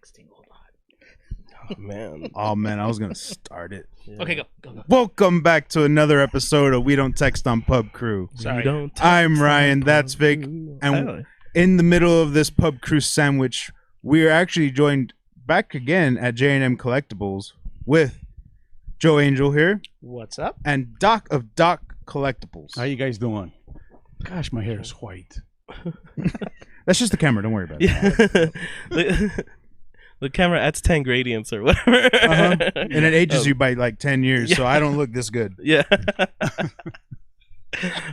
texting. Hold on. Oh man, I was gonna start it. Yeah. Okay, go. Welcome back to another episode of We Don't Text on Pub Crew. Sorry. I'm Ryan, that's Vic, and in the middle of this Pub Crew sandwich, we are actually joined back again at J&M Collectibles with Joe Angel here. What's up? And Doc of Doc Collectibles. How you guys doing? Gosh, my hair is white. That's just the camera, don't worry about it. Yeah. The camera adds 10 gradients or whatever. And it ages you by like 10 years, so I don't look this good. Yeah.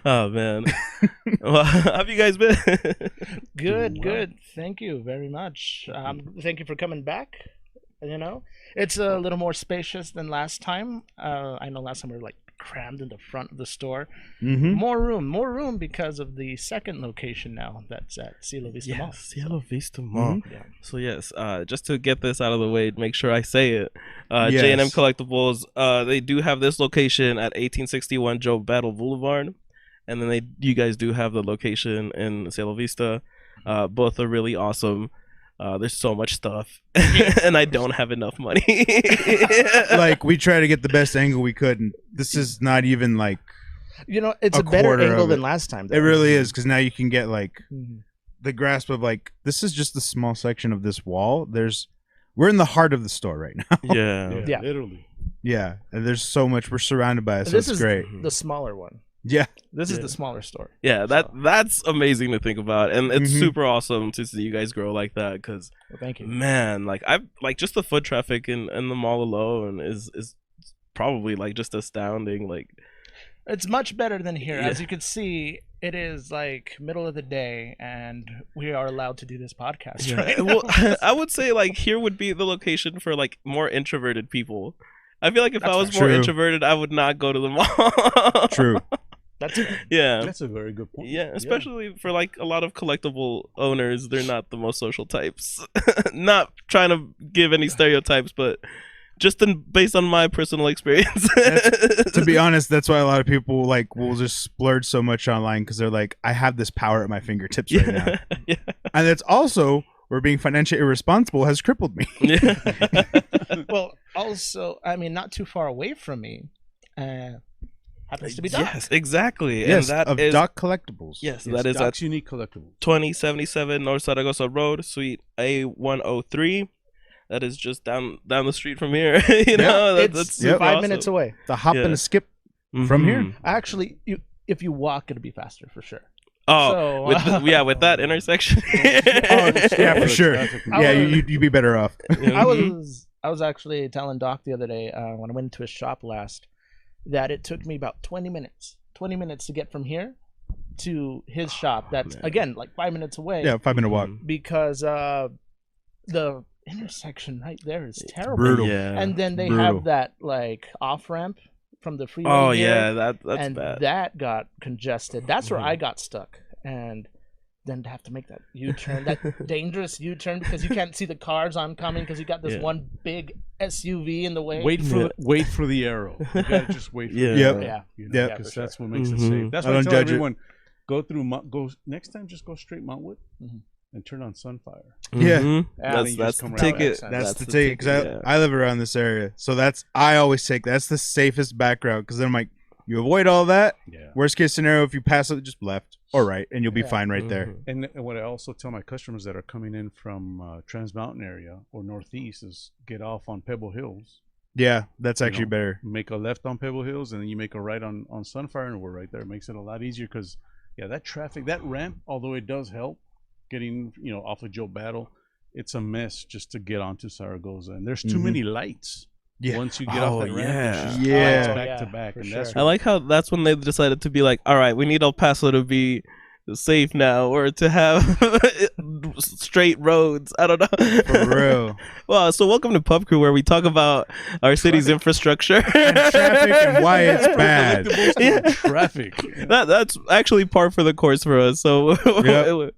Oh, man. Well, how have you guys been? Good. Thank you very much. Thank you for coming back. You know, it's a little more spacious than last time. I know last time we were like crammed in the front of the store. Mm-hmm. More room because of the second location now that's at Cielo Vista Mall. Cielo Vista Mall. Yeah. So yes, just to get this out of the way, make sure I say it. Yes. J&M Collectibles, they do have this location at 1861 Joe Battle Boulevard, and then you guys do have the location in Cielo Vista. Both are really awesome. There's so much stuff, and I don't have enough money. Like, we try to get the best angle we could, and this is not even like, you know, it's a better quarter angle of than it. last time. It really is, because now you can get like Mhm. the grasp of like, this is just a small section of this wall. We're in the heart of the store right now. Yeah. Literally. Yeah, and there's so much. We're surrounded by it, so This it's is great. the smaller one. Yeah, This is Yeah. the smaller store. Yeah, that's amazing to think about, and it's Mhm. super awesome to see you guys grow like that. Because Well, thank you. man, like I've like just the foot traffic in the mall alone is probably like just astounding. Like It's much better than here. Yeah. As you can see, it is like middle of the day, and we are allowed to do this podcast right now. Well, I would say like here would be the location for like more introverted people. I feel like if I That's was more true. introverted, I would not go to the mall. true. That's Yeah. That's a very good point. Yeah, especially for like a lot of collectible owners, they're not the most social types. Not trying to give any stereotypes, but just based on my personal experience. To be honest, that's why a lot of people like will just splurge so much online, because they're like, I have this power at my fingertips right now. Yeah. And it's also where being financially irresponsible has crippled me. Yeah. well, also, I mean, not too far away from me, happens to be Doc. Yes, exactly. Yes, and that of is Doc Collectibles. yes, Yes, that is at Doc's Unique Collectibles. 2077 North Zaragoza Road, Suite A103. That is just down the street from here. You know, It's that's Yep. super 5 awesome. minutes away. The hop Yeah. and a skip from here. Mhm. Actually, if you walk, it'll be faster for sure. Oh, So, with that intersection. Yeah, for sure. Traffic. Yeah, you'd be better off. Mhm. I was actually telling Doc the other day when I went to his shop last that it took me about 20 minutes to get from here to his shop. That's man. again like 5 minutes away. Yeah, 5-minute walk. Because the intersection right there is terrible. brutal. Yeah. And then they Brutal. have that like off ramp from the freeway. Oh here, yeah, that's and bad. that got congested. That's where Mhm. I got stuck, and then to have to make that U-turn, that dangerous U-turn, because you can't see the cars oncoming because you got this Yeah. one big SUV in the way. Wait for Yeah. wait for the arrow. You gotta just wait for Yeah. the Yep. arrow. Yeah. You know, Yep. because Yeah, for that's what makes it Mhm. safe. That's I why I don't tell judge it. everyone, go through go next time. Just go straight Mountwood Mhm. and turn on Sunfire. Yeah. Mhm. Yeah, That's you that's just the come right ticket. back. That's the ticket, because yeah. I live around this area, so I always take that's the safest back route, because then I'm like, you avoid all that. Yeah. Worst case scenario, if you pass it, just left or right, and you'll be Yeah. fine right there. Mhm. And what I also tell my customers that are coming in from Trans Mountain area or Northeast is get off on Pebble Hills, Yeah, that's actually know, better. make a left on Pebble Hills, and then you make a right on Sunfire, and we're right there. It makes it a lot easier because, yeah, that traffic, that ramp, although it does help getting off of Joe Battle, it's a mess just to get onto Zaragoza, and there's too Mhm. many lights. Yeah. Once you get Oh, off that ramp, yeah. it's just Yeah. lights Oh, back yeah, to back, for and that's sure. I like how that's when they decided to be like, all right, we need El Paso to be safe now, or to have straight roads. I don't know. For real. Well, so welcome to Pub Crew, where we talk about our city's infrastructure And traffic and why it's bad. Collectibles to Yeah. traffic. That's actually par for the course for us. So Yep.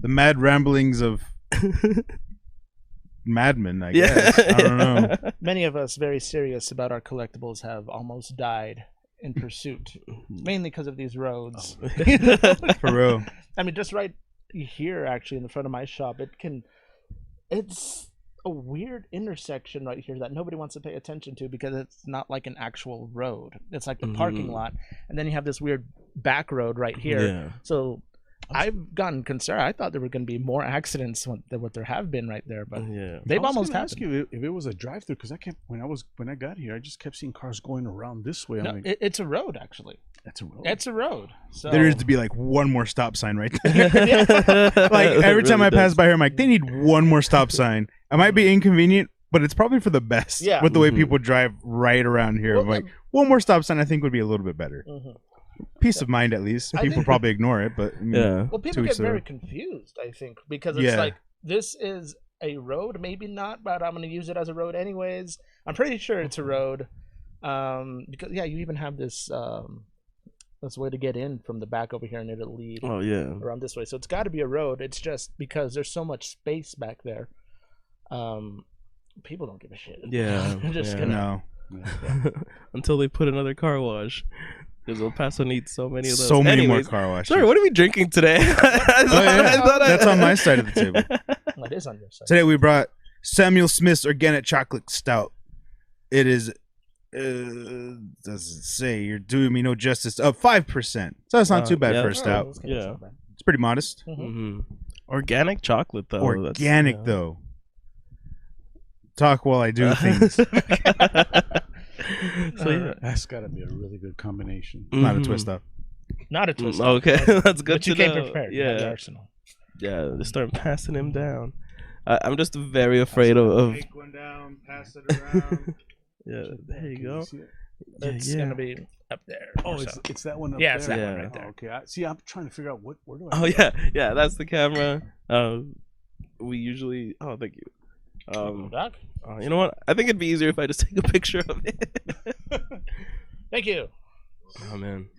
The mad ramblings of madmen, I guess. I don't know. Many of us very serious about our collectibles have almost died in pursuit, mainly because of these roads. For real. I mean, just right here, actually, in the front of my shop, it's a weird intersection right here that nobody wants to pay attention to because it's not like an actual road. It's like the parking lot, and then you have this weird back road right here. Yeah. So I've gotten concerned. I thought there were going to be more accidents than what there have been right there, but they've almost happened. Ask you if it was a drive-through because I kept when I got here, I just kept seeing cars going around this way. No, it's a road actually. That's a road. It's a road. So There needs to be like one more stop sign right there. Like every time I pass by here, I'm like, they need one more stop sign. It might be inconvenient, but it's probably for the best. Yeah. With the way people drive right around here, I'm like, one more stop sign, I think would be a little bit better. Peace of mind, at least. I People think- probably ignore it, but I mean, Yeah. Well, people get very confused, I think, because it's like this is a road, maybe not, but I'm going to use it as a road anyways. I'm pretty sure it's a road, because you even have this way to get in from the back over here, and it'll lead around this way. So it's got to be a road. It's just because there's so much space back there. People don't give a shit. Yeah. They're just no. Until they put another car wash. Because El Paso needs so many of those. So many more Anyways, car washes. Sorry, what are we drinking today? That's on my side of the table. Well, it is on your side. Today we brought Samuel Smith's Organic Chocolate Stout. It is, doesn't say, you're doing me no justice, 5%. So that's not too bad for a stout. Yeah. It's pretty modest. Organic chocolate, though. Organic, though. Talk while I do things. So That's got to be a really good combination. Not a twist up. Not a twist. Okay, that's good But you to came know. prepared. You have the Yeah. arsenal. Yeah, they start passing him down. I'm just very afraid of. Take one down, pass it around. Yeah, there you go. It's gonna be up there. Oh, or it's that one up Yeah, there. it's that one right there. Oh, okay. I'm trying to figure out where do I. Oh yeah, that's the camera. We usually. Oh, thank you. Doc? You know what? I think it'd be easier if I just take a picture of it. Thank you. Oh man.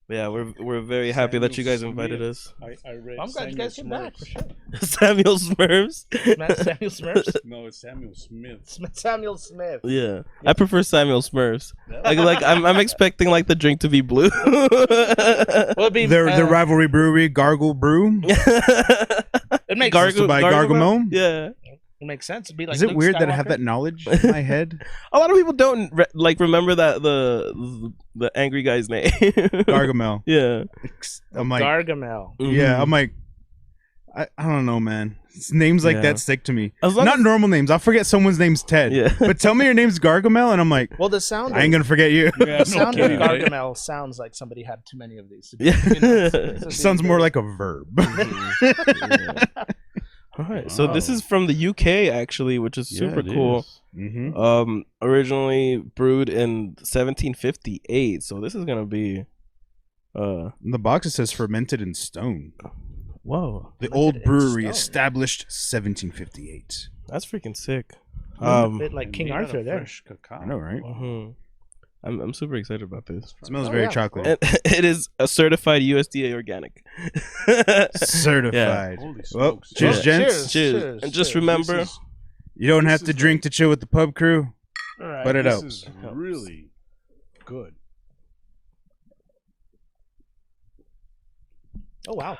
But yeah, we're very happy that you guys invited us. I read. I'm glad you guys came back for sure. Samuel Smurfs. Samuel Smurfs. No, it's Samuel Smith. Samuel Smith. Yeah, I prefer Samuel Smurfs. Like I'm expecting like the drink to be blue. Well, it'd be, Their rivalry brewery, Gargle Brew. it makes sense. Hosted by Gargamel. Yeah. It makes sense. It'd be like Is it Luke weird that I have Skywalker. that knowledge in my head? A lot of people don't remember that the angry guy's name. Gargamel. Yeah. I'm like, Gargamel. yeah, I'm like, I don't know, man. Names like Yeah. that stick to me. As long Not as- normal names. I'll forget someone's name's Ted. Yeah. But tell me your name's Gargamel, and I'm like, Well, the sound. I ain't gonna forget you. Yeah, The sound of kidding, right? Gargamel sounds like somebody had too many of these. Yeah. Sounds more like a verb. All right. So this is from the UK actually, which is super cool. Mm-hmm. Originally brewed in 1758. So this is gonna be. In the box it says fermented in stone. Whoa. The Fermented old in brewery stone. established 1758. That's freaking sick. A bit like King Made out of Arthur there. fresh cacao. I know, right? Mhm. I'm super excited about this. It smells Oh, very yeah. chocolate. And it is a certified USDA organic. Certified. Holy Well, smokes. cheers, Well, gents. Cheers. And just remember, This is- You don't This have to is drink to chill with the pub crew, All right. but it this helps. is really good. Oh wow.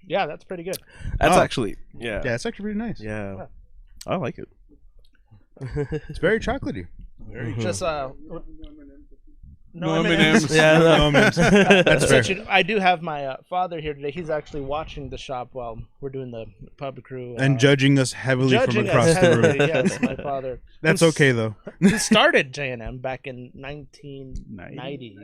Yeah, that's pretty good. that's Oh. actually yeah. Yeah, it's actually pretty nice. Yeah. I like it. It's very chocolatey. Very Mhm. Just No M&Ms. Yeah, No, man. That's fair. I do have my father here today. He's actually watching the shop while we're doing the pub crew And judging us heavily from judging across us the room. heavily. Yes, my father. That's Who's- okay though. Who started J&M back in 1990.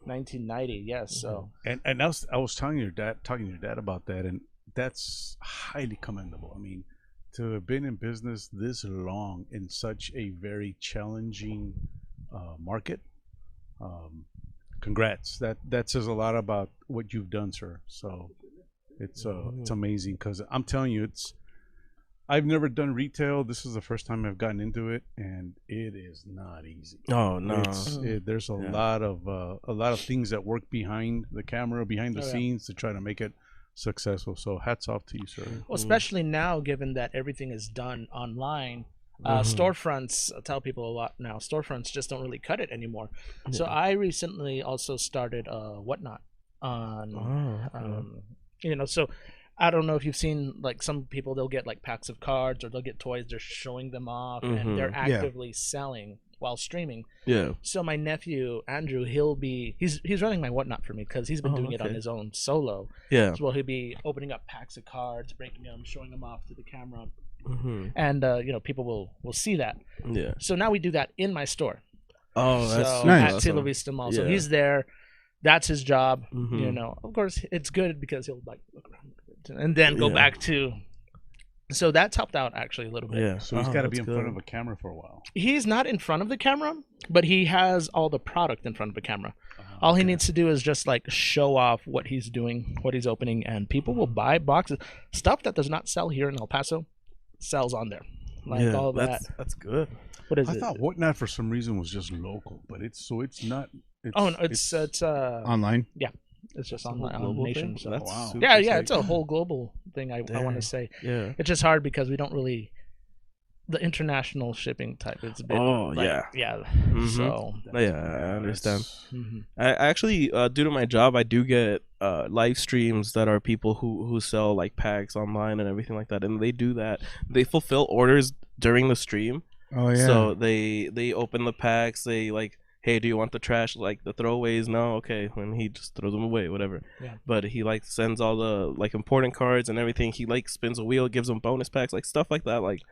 1990, yes. So And I was talking to your dad about that, and that's highly commendable. I mean, to have been in business this long in such a very challenging market, congrats. That says a lot about what you've done, sir. So it's amazing because I'm telling you, I've never done retail. This is the first time I've gotten into it, and it is not easy. Oh no. There's a lot of things that work behind the camera, behind the Oh, yeah. scenes to try to make it successful. So hats off to you, sir. well, especially now, given that everything is done online, storefronts, I tell people a lot now, storefronts just don't really cut it anymore. So I recently also started Whatnot on, so I don't know if you've seen like some people, they'll get like packs of cards or they'll get toys, they're showing them off and they're actively selling while streaming. Yeah. So my nephew Andrew, he's running my whatnot for me because he's been doing it on his own solo. Yeah. So he'll be opening up packs of cards, breaking them, showing them off to the camera, and people will see that. Yeah. So now we do that in my store. Oh, that's so nice. at Cielo Vista Mall. So Yeah. he's there. That's his job. Of course, it's good because he'll like look around and then go back to. So that's helped out actually a little bit. Yeah. So he's got to be in front of a camera for a while. He's not in front of the camera, but he has all the product in front of the camera. All he needs to do is just like show off what he's doing, what he's opening, and people will buy boxes. Stuff that does not sell here in El Paso sells on there. Like all that. That's good. What is I it? thought Whatnot for some reason was just local, but it's not. It's Online. It's just a on whole the global nation. thing? So. That's Wow. super Yeah, sick. it's a whole global thing. I want to say. Yeah. It's just hard because we don't really the international shipping type. It's a bit. Yeah. So. Yeah, I understand. Mm-hmm. I actually, due to my job, I do get live streams that are people who sell like packs online and everything like that, and they do that. They fulfill orders during the stream. Oh yeah. So they open the packs. They like, hey, do you want the trash, like the throwaways? No, okay. And he just throws them away, whatever. Yeah. But he like sends all the like important cards and everything. He like spins a wheel, gives them bonus packs, like stuff like that. Like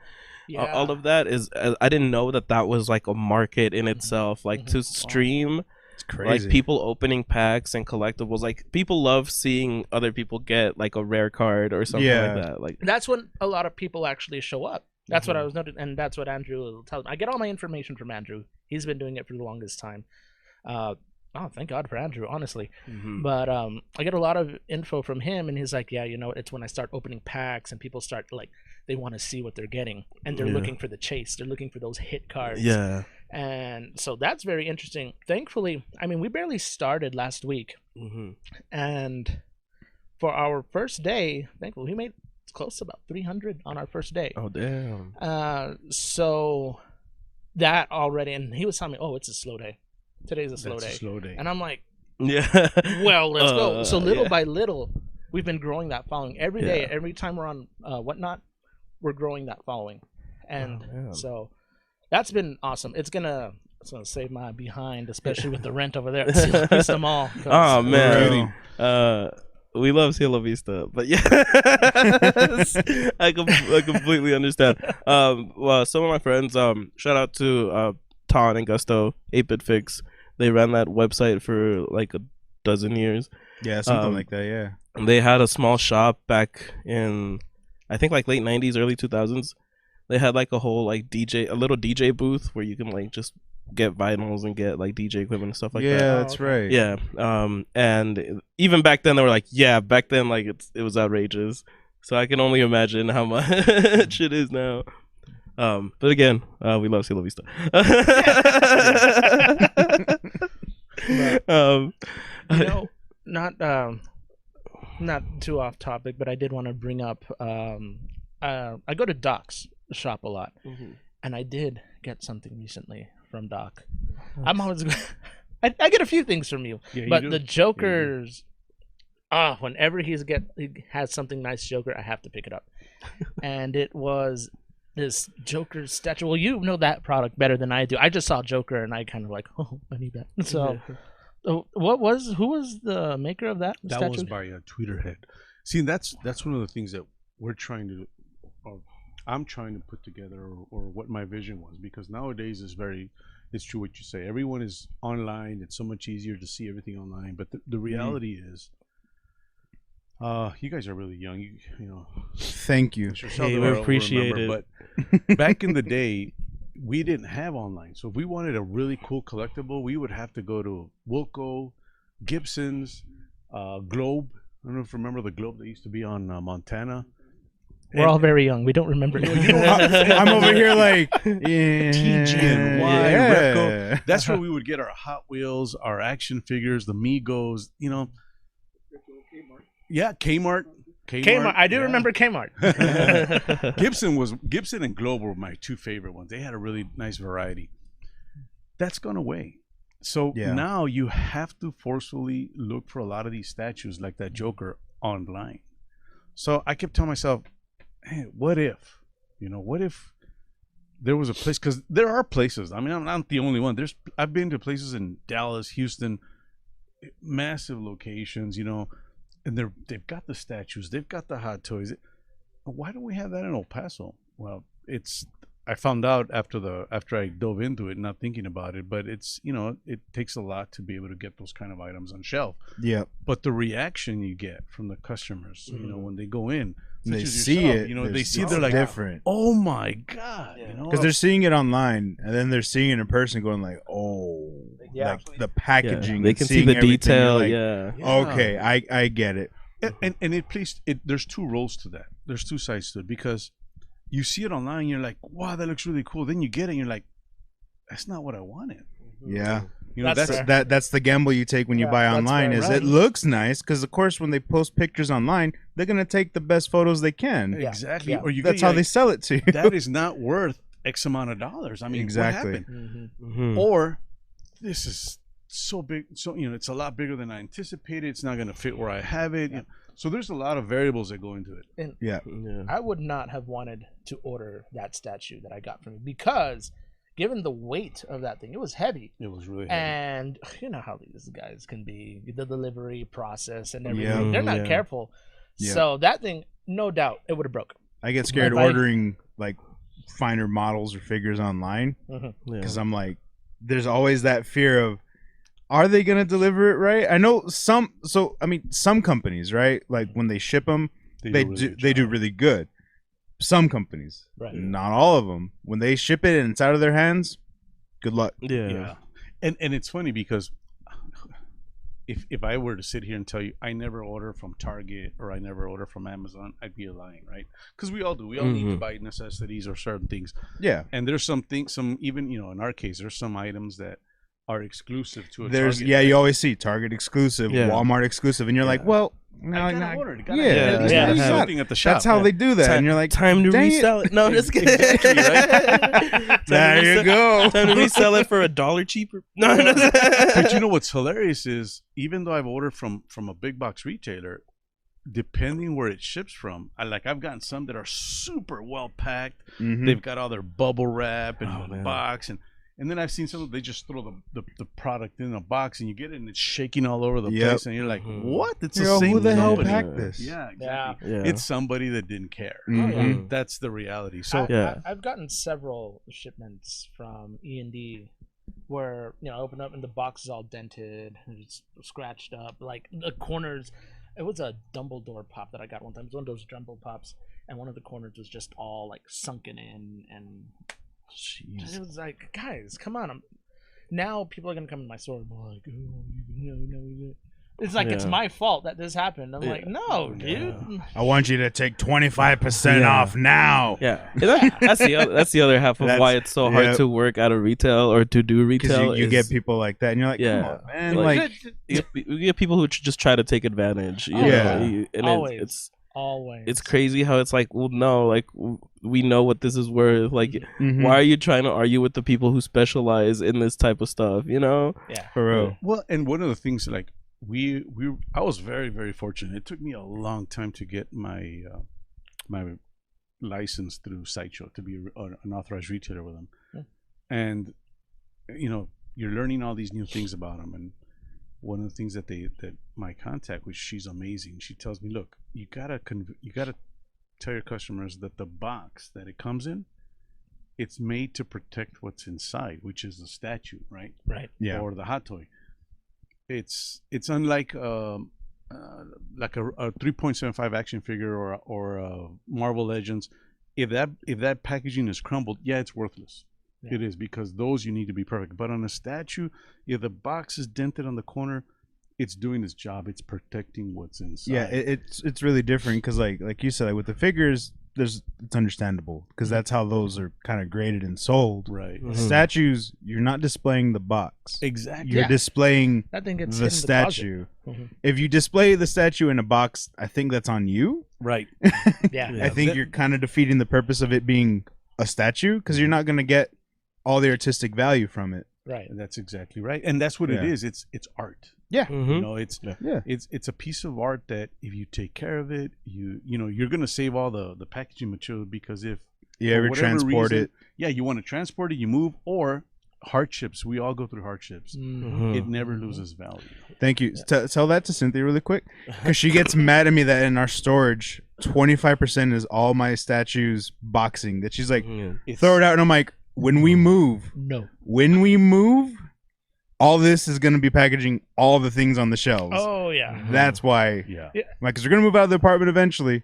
all of that is. I didn't know that was like a market in itself. Like to stream. It's crazy. Like people opening packs and collectibles. Like people love seeing other people get like a rare card or something like that. Like that's when a lot of people actually show up. That's what I was noting, and that's what Andrew will tell me. I get all my information from Andrew. He's been doing it for the longest time. Thank God for Andrew, honestly. But I get a lot of info from him, and he's like, yeah, it's when I start opening packs and people start like they want to see what they're getting, and they're looking for the chase. They're looking for those hit cards. Yeah. And so that's very interesting. Thankfully, I mean, we barely started last week, and for our first day, thankfully, we made close to about 300 on our first day. Oh damn. So that already, and he was telling me, oh, it's a slow day. Today's a slow day. And I'm like, yeah. Well, let's go. So little by little, we've been growing that following every day. Every time we're on Whatnot, we're growing that following, and so that's been awesome. It's gonna save my behind, especially with the rent over there at Cielo Vista Mall. Oh man. We love Cielo Vista, but yeah, I completely understand. Well, some of my friends, shout out to Ton and Gusto, 8-Bit Fix. They ran that website for like a dozen years. Yeah, something like that. Yeah. And they had a small shop back in, I think like late 90s, early 2000s. They had like a whole like a little DJ booth where you can like just get vinyls and get like DJ equipment and stuff like that. Yeah, that's right. Yeah. And even back then they were like, back then like it was outrageous. So I can only imagine how much it is now. But again, we love Cielo Vista. Not too off topic, but I did want to bring up. I go to Doc's shop a lot, and I did get something recently from Doc. I'm always. I get a few things from you, but the Joker's. Whenever he has something nice Joker, I have to pick it up, and it was this Joker statue. Well, you know that product better than I do. I just saw Joker, and I kind of like, I need that. So. Who was the maker of that statue? That was by Tweeterhead. See, that's one of the things that we're trying to, or I'm trying to put together, or what my vision was, because nowadays it's true what you say. Everyone is online. It's so much easier to see everything online. But the reality is, you guys are really young. You know. Thank you. Hey, we appreciate it. But back in the day, we didn't have online. So if we wanted a really cool collectible, we would have to go to Wilco, Gibson's, Globe. I don't know if you remember the Globe that used to be on Montana. We're all very young. We don't remember. I'm over here like TG&Y, Repco. That's where we would get our Hot Wheels, our action figures, the Migos. Yeah, Kmart. I do remember Kmart. Gibson and Globe were my two favorite ones. They had a really nice variety. That's gone away. So now you have to forcefully look for a lot of these statues like that Joker online. So I kept telling myself, hey, what if, what if there was a place? Because there are places. I mean, I'm not the only one. I've been to places in Dallas, Houston, massive locations, and they've got the statues, they've got the hot toys. Why don't we have that in El Paso? Well, I found out after I dove into it, not thinking about it, but it's it takes a lot to be able to get those kind of items on shelf. Yeah. But the reaction you get from the customers, when they go in, they see yourself, it, they see it, they're like, different. oh my god, because they're seeing it online and then they're seeing it in person, going like, oh, like the packaging. They can see the detail. Like, yeah. Okay, I get it. And there's two roles to that. There's two sides to it, because you see it online, you're like, wow, that looks really cool. Then you get it, and you're like, that's not what I wanted. Yeah. That's the gamble you take when you buy online. It looks nice, because of course when they post pictures online, they're gonna take the best photos they can. Exactly. Or that's how they sell it to you. That is not worth X amount of dollars. I mean, exactly. What happened? Or this is so big, so it's a lot bigger than I anticipated. It's not gonna fit where I have it. So there's a lot of variables that go into it. And I would not have wanted to order that statue that I got from you, because given the weight of that thing, it was heavy. It was really heavy. And you know how these guys can be, the delivery process and everything. They're not careful. So that thing, no doubt, it would have broken. I get scared ordering like finer models or figures online, because I'm like, there's always that fear of, are they going to deliver it right? I know some companies, right? Like when they ship them, they do really good. Some companies, right? Not all of them. When they ship it and it's out of their hands, good luck. Yeah. And it's funny because if I were to sit here and tell you I never order from Target or I never order from Amazon, I'd be lying, right? Because we all do. We all need to buy necessities or certain things. Yeah. And there's some even in our case, there's some items that are exclusive to a Target. Yeah, you always see Target exclusive, Walmart exclusive, and you're like, well, no, I gotta order it. Looking at the shop. That's how they do that, and you're like, time to resell it. No, I'm just kidding. Exactly, right? There you go. Time to resell it for $1 cheaper. No. But you know what's hilarious is, even though I've ordered from a big box retailer, depending where it ships from, I've gotten some that are super well packed. They've got all their bubble wrap and the box, and then I've seen some they just throw the product in a box and you get it and it's shaking all over the place, and you're like, what? It's the same who the hell company. packed this? Yeah, exactly. It's somebody that didn't care. That's the reality. So I've gotten several shipments from E&D where I open up and the box is all dented and it's scratched up, like the corners. It was a Dumbledore pop that I got one time. It was one of those jumbo pops, and one of the corners was just all like sunken in, and jeez. It was like, guys, come on! Now people are gonna come to my store and be like, oh, no. It's like it's my fault that this happened. I'm like, no, dude. I want you to take 25% off now. Yeah, that's the other half of why it's so hard to work out of retail or to do retail. You get people like that, and you're like, come on, man. Like you get people who just try to take advantage. You know? And always. It's crazy how it's like, well, no, like we know what this is worth. Like, why are you trying to argue with the people who specialize in this type of stuff? Yeah, for real. Well, and one of the things like. I was very, very fortunate. It took me a long time to get my my license through Sideshow to be an authorized retailer with them. And you're learning all these new things about them. And one of the things that my contact, which she's amazing, she tells me, look, you gotta tell your customers that the box that it comes in, it's made to protect what's inside, which is the statue, right? Yeah. Or the hot toy. It's unlike like a 3.75 action figure or Marvel Legends. If that packaging is crumbled, it's worthless. It is, because those you need to be perfect. But on a statue, if the box is dented on the corner, it's doing its job. It's protecting what's inside. Yeah, it's really different because like you said, like with the figures, it's understandable because that's how those are kind of graded and sold. Right. Statues, you're not displaying the box. Exactly. You're displaying that thing gets the statue. If you display the statue in a box, I think that's on you. Right. I think you're kind of defeating the purpose of it being a statue, because you're not going to get all the artistic value from it. Right. That's exactly right. And that's what it is. It's art. Yeah. You know, it's Yeah. it's a piece of art that if you take care of it, you know, you're gonna save all the packaging material, because if You for ever whatever transport reason- it? Yeah, you want to transport it, you move, or hardships. We all go through hardships. Mhm. It never loses value. Thank you. Tell that to Cynthia really quick, because she gets mad at me that in our storage, 25% is all my statues boxing. That she's like, throw it out, and I'm like, when we move, all this is going to be packaging all the things on the shelves. Oh yeah. That's why. Yeah. I'm like, because we're going to move out of the apartment eventually.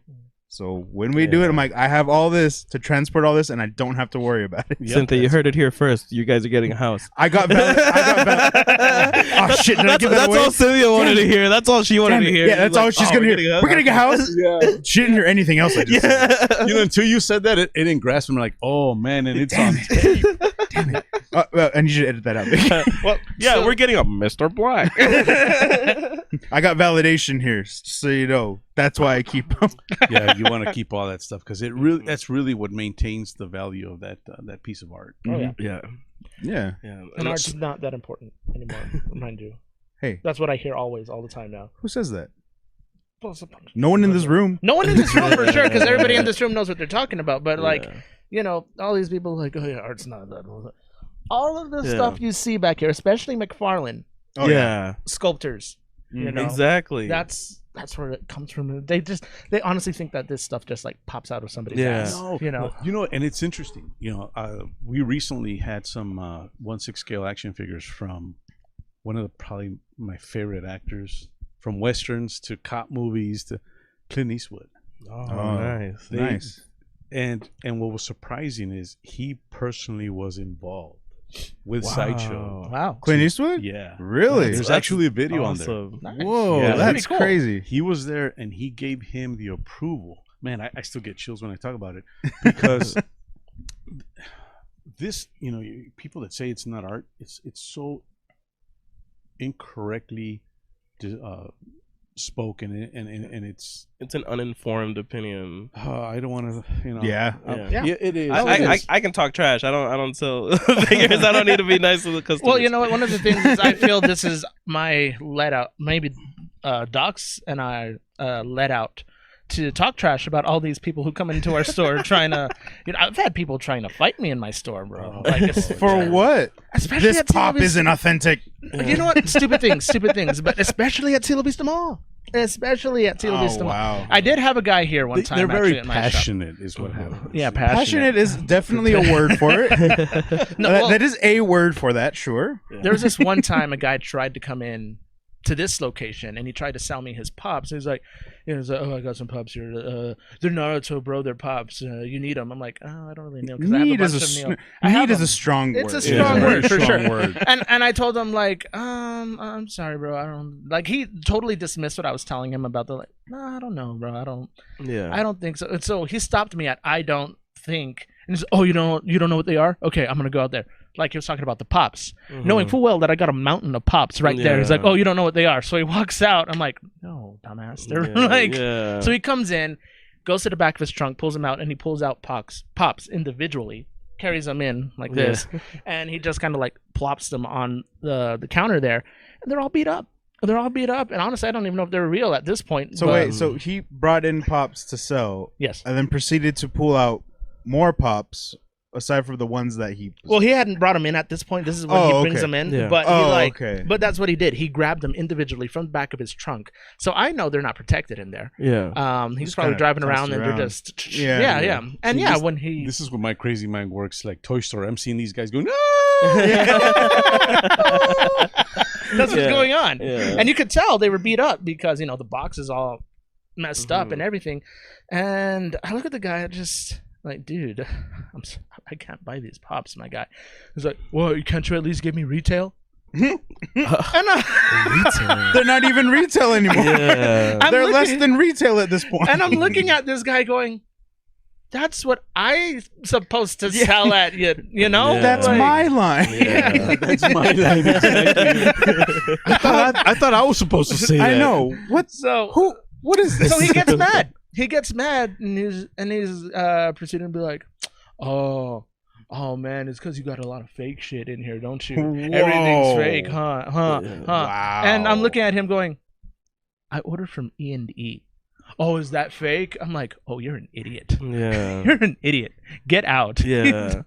So when we do it, I'm like, I have all this to transport all this, and I don't have to worry about it. Cynthia, you heard it here first. You guys are getting a house. I got oh shit! Did I give that That's away? all Cynthia wanted to hear. That's all she wanted to hear. Yeah, that's all she's gonna hear. We're getting a house. Yeah. She didn't hear anything else I just said. You know, until you said that, it didn't grasp me. Like, oh man, and it's on tape. Damn it! Well, and you should edit that out. Well, yeah, we're getting a Mr. Black. I got validation here, so you know. That's why I keep them. Yeah, you want to keep all that stuff, because that's really what maintains the value of that piece of art. Oh yeah. Yeah. And art's not that important anymore, mind you. Hey, That's what I hear all the time now. who says that? No one in this room. No one in this room for sure, because everybody in this room knows what they're talking about. But like, you know, all these people are like, oh yeah, art's not that. All of the stuff you see back here, especially McFarlane Oh, yeah, sculptors. You know, exactly. that's where it comes from. They honestly think that this stuff just like pops out of somebody's Yeah. ass. You know, and it's interesting. You know, we recently had some 1/6 scale action figures from one of the probably my favorite actors, from westerns to cop movies to Clint Eastwood. Oh, nice. Nice. And what was surprising is he personally was involved with Sideshow. Wow. Clint Eastwood? Yeah. Really? There's actually a video on Awesome. there. Whoa, Yeah. that's Pretty cool. crazy. He was there, and he gave him the approval. Man, I still get chills when I talk about it, because this, you know, people that say it's not art, it's so incorrectly spoken, and it's an uninformed opinion. I don't want to, you know. Yeah. Yeah. It is. I can talk trash. I don't sell figures. I don't need to be nice to the customers. Well, you know what? One of the things is I feel this is my let out. Maybe Docs and I let out to talk trash about all these people who come into our store trying to. You know, I've had people trying to fight me in my store, bro. Like, it's, For what? especially This at pop Cielo Vista- isn't authentic. You know what? Stupid things. But especially at Cielo Vista Mall. Especially at Cielo Vista Mall. Wow. I did have a guy here one time. They're very actually, at my shop. passionate, is what happens. Yeah, Passionate is definitely a word for it. No, well, that is a word for that, sure. there was this one time a guy tried to come in to this location and he tried to sell me his pops. He's like, oh, I got some pops here. They're Naruto, bro. They're pops. You need them. I'm like, oh, I don't really know, because I have a Need bunch is of a Neo. need is a strong word. It's a Yeah, strong very word for strong sure. word. And I told him like, I'm sorry, bro. I don't like. He totally dismissed what I was telling him about the like. No, I don't know, bro. I don't think so. And so he stopped me at I don't think. And he's oh, you don't know what they are? Okay, I'm gonna go out there. Like he was talking about the pops, knowing full well that I got a mountain of pops right there. He's like, oh, you don't know what they are. So he walks out. I'm like, no, dumbass. They're like. So he comes in, goes to the back of his trunk, pulls them out, and he pulls out pops individually, carries them in like this, and he just kind of like plops them on the counter there, and they're all beat up. And honestly, I don't even know if they're real at this point. So wait, so he brought in pops to sell, Yes. and then proceeded to pull out more pops aside from the ones that he. Well, he hadn't brought them in at this point. This is when he brings them in. Yeah. But he okay. But that's what he did. He grabbed them individually from the back of his trunk. So I know they're not protected in there. Yeah. He's Just probably kinda driving tossed around and around. they're just Yeah. And See, when he This is where my crazy mind works, like Toy Story. I'm seeing these guys going, that's what's going on. Yeah. And you could tell they were beat up because the box is all messed up and everything. And I look at the guy and just like, dude, I can't buy these pops, my guy. He's like, well, can't you at least give me retail? And They're not even retail anymore. Yeah. I'm They're looking- less than retail at this point. and I'm looking at this guy going, that's what I'm supposed to sell at you, you know? Yeah. That's Like, my line. Yeah. that's my line. Exactly. I thought I was supposed to say that. I know. What? So Who? What is this? So he gets mad. He gets mad and he's proceeding to be like, oh, oh man, it's because you got a lot of fake shit in here, don't you? Whoa. Everything's fake, huh? Wow. And I'm looking at him going, I ordered from E&E. Oh, is that fake? I'm like, oh, you're an idiot. Yeah. You're an idiot. Get out. Yeah.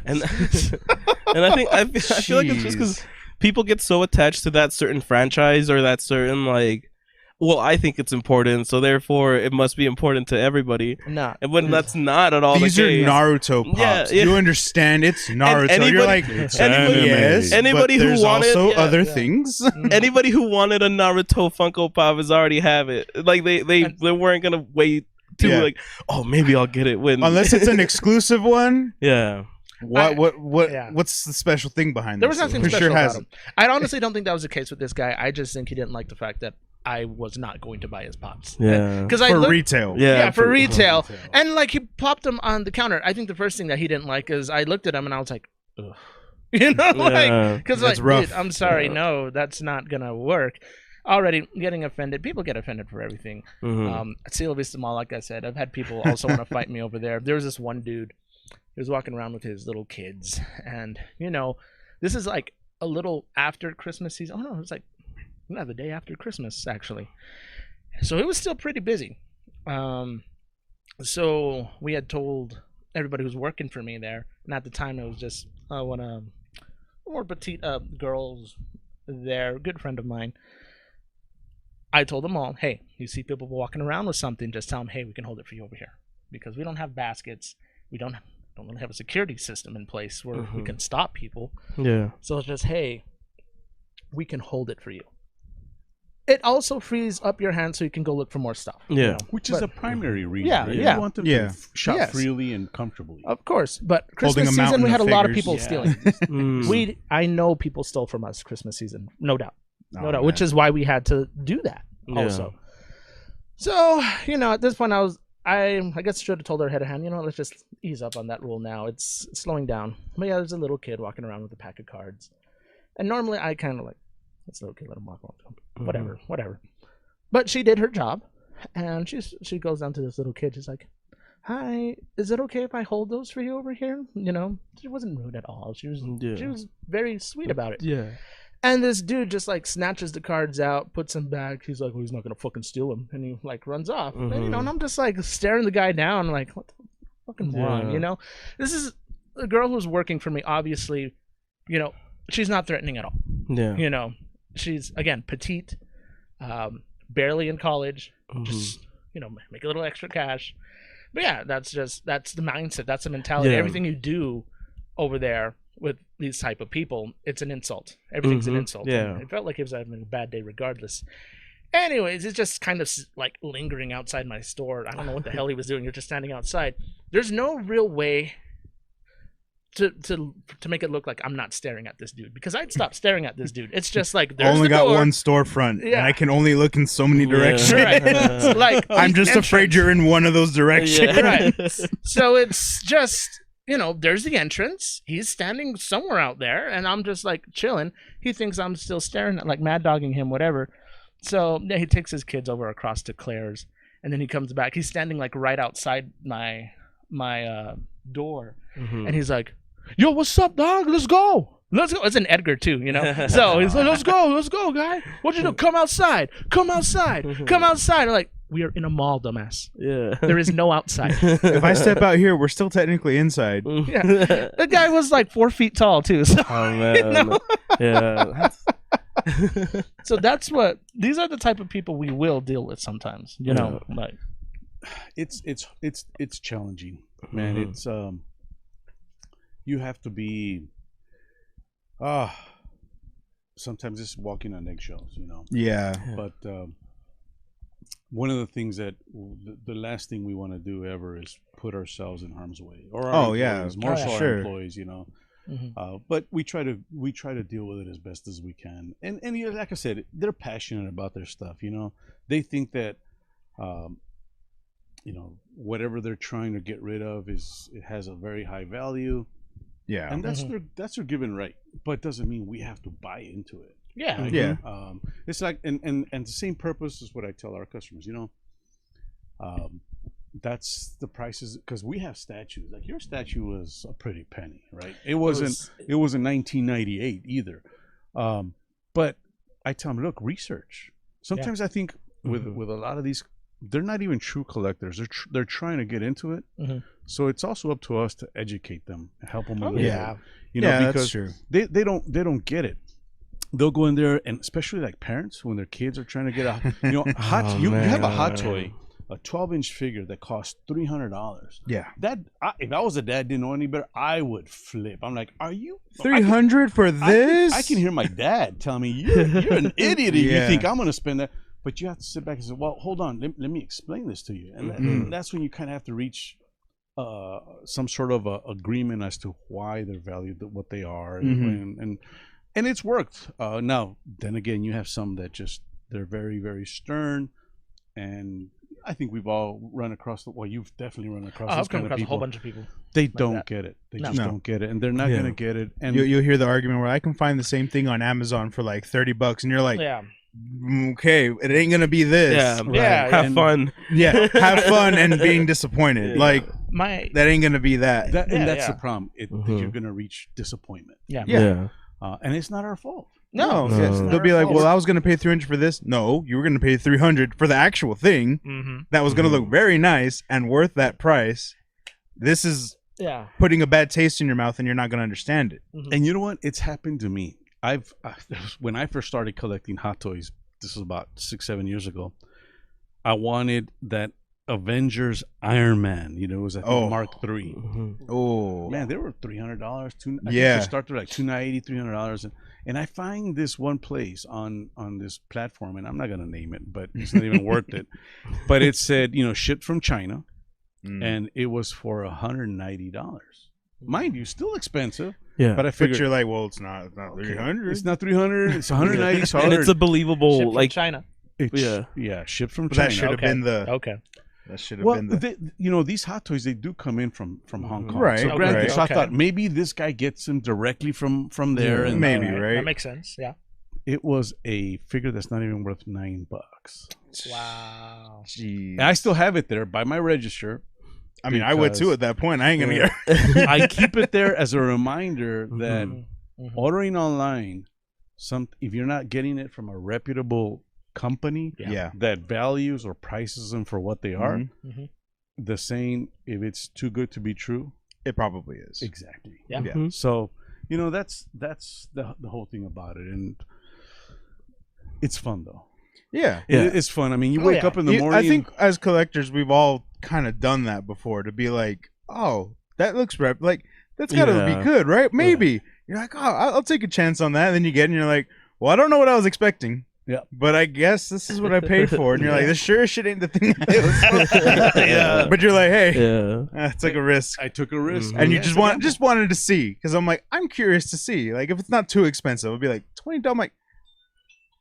and I feel like it's just because people get so attached to that certain franchise or that certain like, well, I think it's important, so therefore it must be important to everybody. Nah. And when that's not at all These the are case. Naruto pops. Yeah, yeah. You understand? It's Naruto. anybody- You're like, It's anybody- anime. yes, Anybody but who there's wanted- also yeah, other yeah. things. Anybody who wanted a Naruto Funko Pop has already have it. Like they weren't gonna wait to Yeah. like, oh, maybe I'll get it when Unless it's an exclusive one. yeah. Yeah. What's the special thing behind There this? was nothing For special sure about has him. I honestly don't think that was the case with this guy. I just think he didn't like the fact that I was not going to buy his pops. Yeah. Because I for looked, retail. Yeah, for retail. retail. And like he popped them on the counter. I think the first thing that he didn't like is I looked at him and I was like, ugh. You know, like Yeah. because That's like, rough. dude, I'm sorry, Yeah. no, that's not gonna work. Already getting offended. People get offended for everything. Mhm. At Cielo Vista Mall, like I said, I've had people also want to fight me over there. There was this one dude. He was walking around with his little kids, and you know, this is like a little after Christmas season. Oh no, it was like the day after Christmas actually. So it was still pretty busy. So we had told everybody who's working for me there, and at the time it was just one more petite girls there, a good friend of mine. I told them all, hey, you see people walking around with something, just tell them, hey, we can hold it for you over here, because we don't have baskets, we don't really have a security system in place where we can stop people. Yeah. So it's just, hey, we can hold it for you. It also frees up your hand so you can go look for more stuff. you Yeah. know. Which is But- a primary reason. Yeah, right? yeah. You want them Yeah. to shop Yes. freely and comfortably. Of course, but Holding Christmas a season mountain we had a of lot of figures. people Yeah. stealing. Mm. I know people stole from us Christmas season, no doubt, Oh, doubt. Which man. is why we had to do that Yeah. also. So you know, at this point, I guess I should have told our head of hand, you know, let's just ease up on that rule now. It's slowing down. But yeah, there's a little kid walking around with a pack of cards, and normally I kind of like, let's little kid, let him walk around. Whatever. But she did her job, and she goes down to this little kid. She's like, "Hi, is it okay if I hold those for you over here?" You know, she wasn't rude at all. She was very sweet about it. Yeah. And this dude just like snatches the cards out, puts them back. He's like, "Well, he's not gonna fucking steal them," and he like runs off. And, you know, and I'm just like staring the guy down, like, "What the fucking moron?" Yeah. You know, this is a girl who's working for me. Obviously, you know, she's not threatening at all. Yeah. You know, she's again petite, barely in college, Mhm. just you know, make a little extra cash. But yeah, that's the mindset, that's the mentality. Yeah. Everything you do over there with these type of people, it's an insult. Everything's an Mhm. insult. Yeah. And it felt like he was having a bad day regardless. Anyways, it's just kind of like lingering outside my store. I don't know what the hell he was doing. You're just standing outside. There's no real way to make it look like I'm not staring at this dude, because I'd stop staring at this dude. It's just like there's only the got door. one storefront, Yeah. and I can only look in so many Yeah. directions. Right. Like I'm the just afraid entrance. you're in one of those directions. Yeah. Right. So it's just, you know, there's the entrance. He's standing somewhere out there, and I'm just like chilling. He thinks I'm still staring at, like mad dogging him, whatever. So yeah, he takes his kids over across to Claire's, and then he comes back. He's standing like right outside my door, Mhm. and he's like, "Yo, what's up, dog? Let's go." It's an Edgar too, you know. So he's like, let's go, guy. What you do? Come outside. Come outside. I'm like, we are in a mall, dumbass. Yeah. There is no outside. If I step out here, we're still technically inside. Yeah. The guy was like 4 feet tall too. So, Oh man. you know? Yeah. so these are the type of people we will deal with sometimes. You know, like It's challenging, man. Mhm. It's you have to be sometimes it's walking on eggshells, you know. Yeah. But one of the things that the last thing we want to do ever is put ourselves in harm's way, or our employees, more so our sure. employees, you know. Mhm. But we try to deal with it as best as we can, and you know, like I said, they're passionate about their stuff. You know, they think that, you know, whatever they're trying to get rid of it has a very high value, Yeah. and that's their given right. But it doesn't mean we have to buy into it. yeah. Like, Yeah. It's like and the same purpose is what I tell our customers. You know, that's the prices, because we have statues. Like your statue was a pretty penny, right? It wasn't 1998 either. But I tell them, look, research. Sometimes I think with a lot of these, they're not even true collectors. They're trying to get into it. So it's also up to us to educate them, help them. You know, because that's true. They don't get it. They'll go in there, and especially like parents when their kids are trying to get a you have a hot toy, a 12-inch figure that costs $300. Yeah, if I was a dad, didn't know any better, I would flip. I'm like, are you 300 for this? I can hear my dad tell me, you're an idiot if you think I'm going to spend that. But you have to sit back and say, well, hold on, let me explain this to you, and that's when you kind of have to reach some sort of a agreement as to why they're valued what they are, and it's worked. Now, then again, you have some that just they're very, very stern, and I think we've all run across you've definitely run across. I've come kind of across a people. whole bunch of people. They like don't that. get it. They No. just don't get it, and they're not going to get it. And you'll hear the argument where I can find the same thing on Amazon for like $30, and you're like, okay, it ain't gonna be this. Have fun. Yeah, have fun and being disappointed. Like that ain't gonna be that. And that's the problem. You're gonna reach disappointment. And it's not our fault. No. They'll be like, well, I was gonna pay $300 for this. No, you were gonna pay $300 for the actual thing that was gonna look very nice and worth that price. This is putting a bad taste in your mouth, and you're not gonna understand it. And you know what? It's happened to me. When I first started collecting hot toys, this was about 6-7 years ago, I wanted that Avengers Iron Man. You know, it was Mark III. Oh man, they were $300. I think they started like $290, $300, and I find this one place on this platform, and I'm not gonna name it, but it's not even worth it. But it said, shipped from China, and it was for $190. Mind you, still expensive. Yeah, but I figured you're like, well, it's not 300. It's not 300. It's 190. So and it's a believable shipped from China. Shipped from China. That should have been the That should have been the. These hot toys, they do come in from Hong Kong, right? So granted, so I thought maybe this guy gets them directly from there, and maybe right. That makes sense. Yeah. It was a figure that's not even worth $9. Wow. Jeez. And I still have it there by my register. I mean, I would too at that point. I ain't gonna get. I keep it there as a reminder that ordering online, if you're not getting it from a reputable company that values or prices them for what they are, the saying, if it's too good to be true, it probably is. Exactly. Yeah. So that's the whole thing about it, and it's fun though. Yeah. It's fun. I mean, you wake up in the morning. I think as collectors, we've all kind of done that before, to be like, oh, that looks like that's gotta be good, right? Maybe. You're like, oh, I'll take a chance on that. And then you get it and you're like, well, I don't know what I was expecting. Yeah. But I guess this is what I paid for. And you're like, this sure shit ain't the thing I was supposed to. But you're like, hey, it's like a risk. I took a risk. And you just wanted to see. Because I'm like, I'm curious to see. Like, if it's not too expensive, I'll be like, $20. I'm like,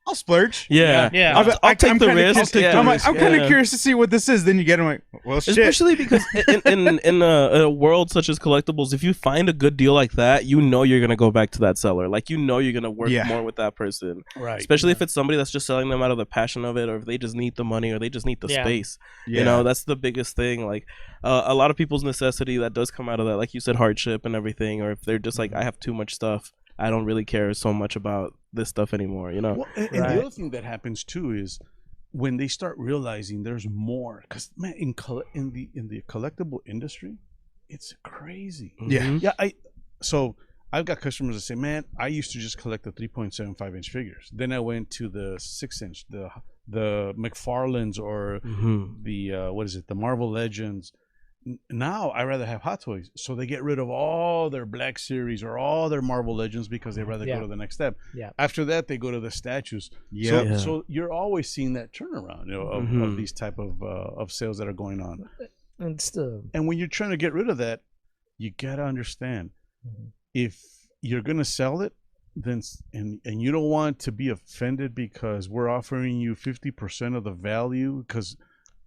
I'll splurge. Yeah. I'll take the risk. I'm kind of curious to see what this is. Then you get them like, well, shit. Especially because in a world such as collectibles, if you find a good deal like that, you're gonna go back to that seller. Like, you're gonna work more with that person. Right. Especially if it's somebody that's just selling them out of the passion of it, or if they just need the money, or they just need the space. That's the biggest thing. Like, a lot of people's necessity that does come out of that, like you said, hardship and everything, or if they're just like, I have too much stuff, I don't really care so much about this stuff anymore, Well, and the other thing that happens too is when they start realizing there's more, because man, in the collectible industry, it's crazy. So I've got customers that say, man, I used to just collect the 3.75 inch figures. Then I went to the 6 inch, the McFarlanes, or the Marvel Legends. Now I rather have Hot Toys, so they get rid of all their Black Series or all their Marvel Legends because they rather go to the next step. After that, they go to the statues. So you're always seeing that turnaround, of these type of sales that are going on. And when you're trying to get rid of that, you gotta understand, if you're gonna sell it, then and you don't want to be offended because we're offering you 50% of the value, because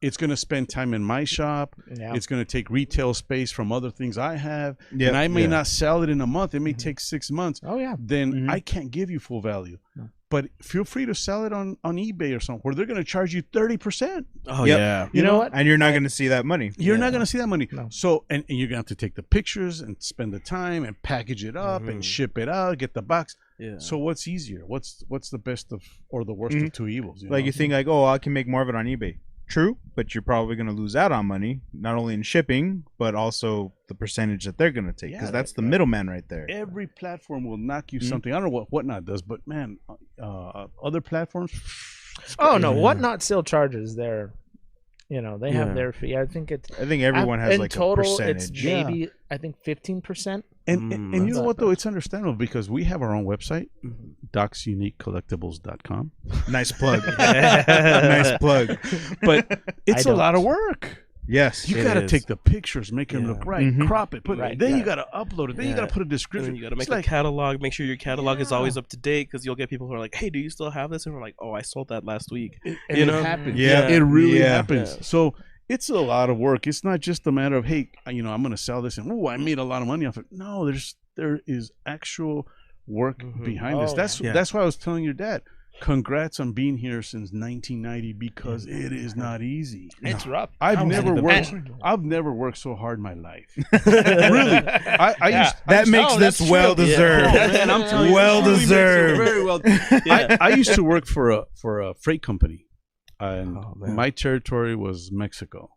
it's going to spend time in my shop. Yeah. It's going to take retail space from other things I have. Yep. And I may not sell it in a month. It may take 6 months. Oh yeah. Then I can't give you full value. No. But feel free to sell it on eBay or something where they're going to charge you 30%. Oh Yep. yeah. You know what? And you're not going to see that money. You're not going to see that money. No. So, and you're going to have to take the pictures and spend the time and package it up and ship it out, get the box. Yeah. So what's easier? What's the best of or the worst of two evils? Like you think like, oh, I can make more of it on eBay. True, but you're probably going to lose out on money, not only in shipping, but also the percentage that they're going to take, because that's the middleman right there. Every platform will knock you something. I don't know what Whatnot does, but man, other platforms. Oh no, Whatnot still charges their, you know, they have their fee. I think everyone has in like total, a percentage. it's maybe I think 15%. And you know what though, it's understandable because we have our own website, docsuniquecollectibles.com. Nice plug. Nice plug. But it's a lot of work. Yes, you got to take the pictures, make them look right, crop it, put it. Then you got to upload it. Then you got to put a description. You got to make a catalog. Make sure your catalog is always up to date, because you'll get people who are like, "Hey, do you still have this?" And we're like, "Oh, I sold that last week." And it happens. Yeah, it really happens. So it's a lot of work. It's not just a matter of, hey, you know, I'm going to sell this and I made a lot of money off it. No, there is actual work behind this. That's why I was telling your dad. Congrats on being here since 1990, because it is not easy. It's rough. I've never worked so hard in my life. Really, that makes this well deserved. Well deserved. Very well. I used to work for a freight company, and my territory was Mexico.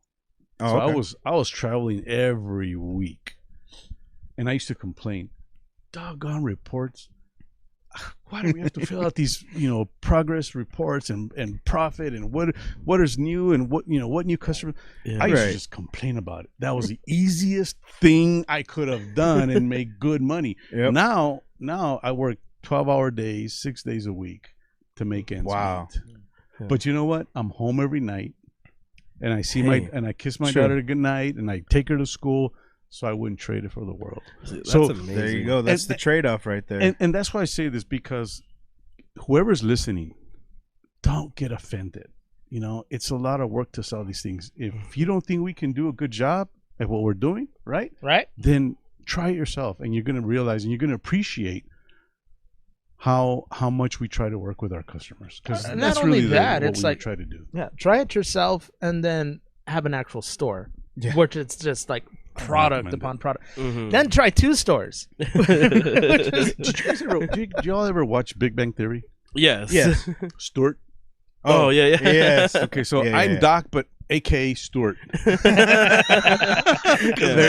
So I was traveling every week, and I used to complain, doggone reports. Why do we have to fill out these, you know, progress reports and profit and what is new and what new customer? I used to just complain about it. That was the easiest thing I could have done and make good money. Yep. Now I work 12-hour days, 6 days a week to make ends meet. But you know what? I'm home every night, and I see I kiss my daughter good night, and I take her to school. So I wouldn't trade it for the world. That's amazing. There you go. That's the trade-off right there. And that's why I say this, because whoever's listening, don't get offended. You know, it's a lot of work to sell these things. If you don't think we can do a good job at what we're doing, right? Then try it yourself, and you're going to realize and you're going to appreciate how much we try to work with our customers. Because that's really what we try to do. Yeah, try it yourself, and then have an actual store, which it's just like product upon product. Then try 2 stores. Did y'all ever watch Big Bang Theory? Yes. Stuart? Oh yeah. Yes. Okay, so I'm Doc, but AKA Stuart. There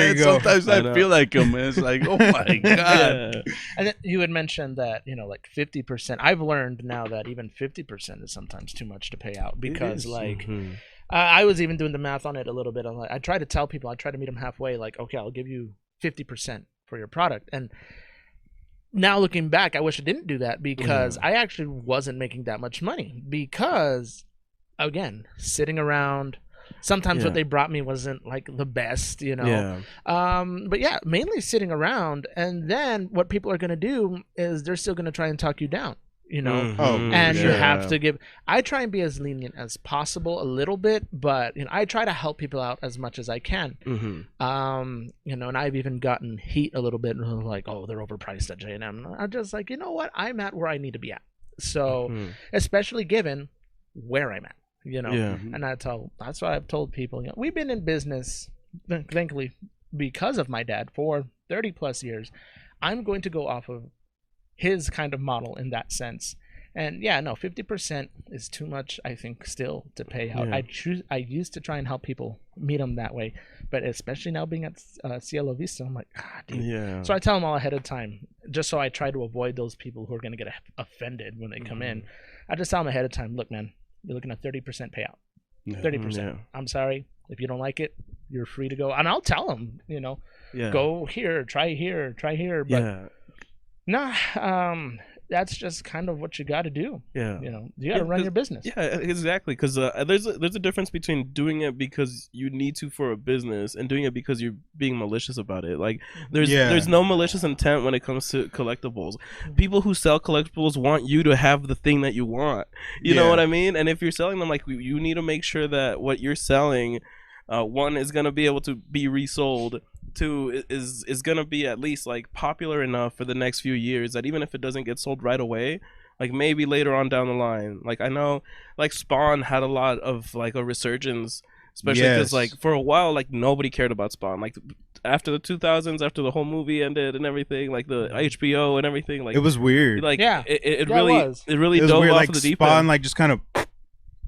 you go. Sometimes I feel like him, man. It's like, oh my God. And then you had mentioned that, you know, like 50%. I've learned now that even 50% is sometimes too much to pay out, because like I was even doing the math on it a little bit. I'm like, I try to tell people, I try to meet them halfway, like, okay, I'll give you 50% for your product. And now looking back, I wish I didn't do that, because I actually wasn't making that much money, because again, sitting around, sometimes what they brought me wasn't like the best, you know. But yeah, mainly sitting around, and then what people are going to do is they're still going to try and talk you down. You know, and you have to give. I try and be as lenient as possible, a little bit, but you know, I try to help people out as much as I can. You know, and I've even gotten heat a little bit, like, oh, they're overpriced at J&M. I'm just like, you know what, I'm at where I need to be at. So, especially given where I'm at, you know, and that's why I've told people, you know, we've been in business, thankfully, because of my dad for 30 plus years. I'm going to go off of his kind of model in that sense. And yeah, no, 50% is too much, I think, still to pay out. I used to try and help people meet them that way, but especially now being at Cielo Vista, I'm like, dude. So I tell them all ahead of time, just so I try to avoid those people who are going to get offended when they come in. I just tell them ahead of time, look, man, you're looking at 30% payout. 30%. I'm sorry. If you don't like it, you're free to go. And I'll tell them, you know, go here, try here, try here. But nah, that's just kind of what you got to do. Yeah, You got to run your business. Yeah, exactly. Because there's a difference between doing it because you need to for a business and doing it because you're being malicious about it. Like there's no malicious intent when it comes to collectibles. People who sell collectibles want you to have the thing that you want. You know what I mean? And if you're selling them, like, you need to make sure that what you're selling, one, is gonna be able to be resold. Two, is gonna be at least like popular enough for the next few years that even if it doesn't get sold right away, like maybe later on down the line. Like I know, like Spawn had a lot of like a resurgence, especially because like for a while, like nobody cared about Spawn. Like after the 2000s, after the whole movie ended and everything, like the HBO and everything, like it was weird. Like it was really dove weird. off Like of the deep Spawn, end. like just kind of.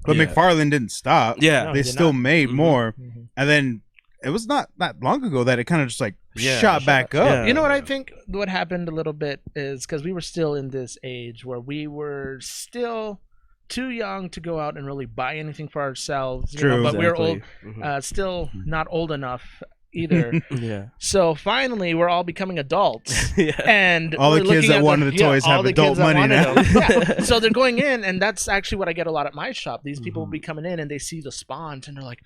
But McFarlane didn't stop. Yeah, they still made more, and then. It was not that long ago that it kind of just like Yeah, shot back up. Yeah. You know what I think what happened a little bit is because we were still in this age where we were still too young to go out and really buy anything for ourselves. True. But we were old, Exactly. Still not old enough either. Yeah. So finally, we're all becoming adults. Yeah. And All the we're kids looking that at wanted the toys all have the adult kids that money wanted now. them. Yeah. So they're going in, and that's actually what I get a lot at my shop. These people will be coming in, and they see the Spawns, and they're like,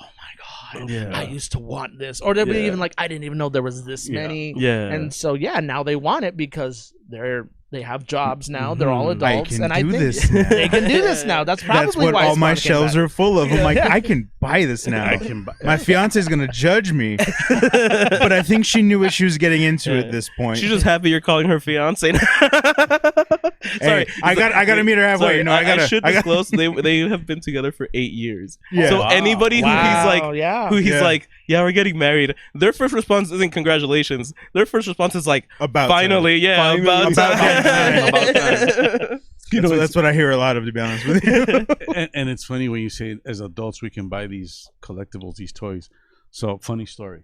oh my God, Yeah. I used to want this. Or they'll be Yeah. even like, I didn't even know there was this many. Yeah. And so, now they want it because they have jobs now. They're all I adults. can and I do think this now. they can do this now. That's probably That's what why all my Spawn came shelves back. are full of. I'm like, I can buy this now. I can buy. My fiance's gonna judge me, but I think she knew what she was getting into at this point. She's just happy you're calling her fiance. Sorry, Hey, I got to meet her halfway. Sorry, I should disclose they have been together for 8 years. Yeah. So Wow. anybody who he's like, yeah. like, yeah, we're getting married. Their first response isn't congratulations. Their first response is like, about finally, time. yeah, About time. time. That's what I hear a lot of, to be honest with you. And it's funny when you say as adults we can buy these collectibles, these toys. So funny story.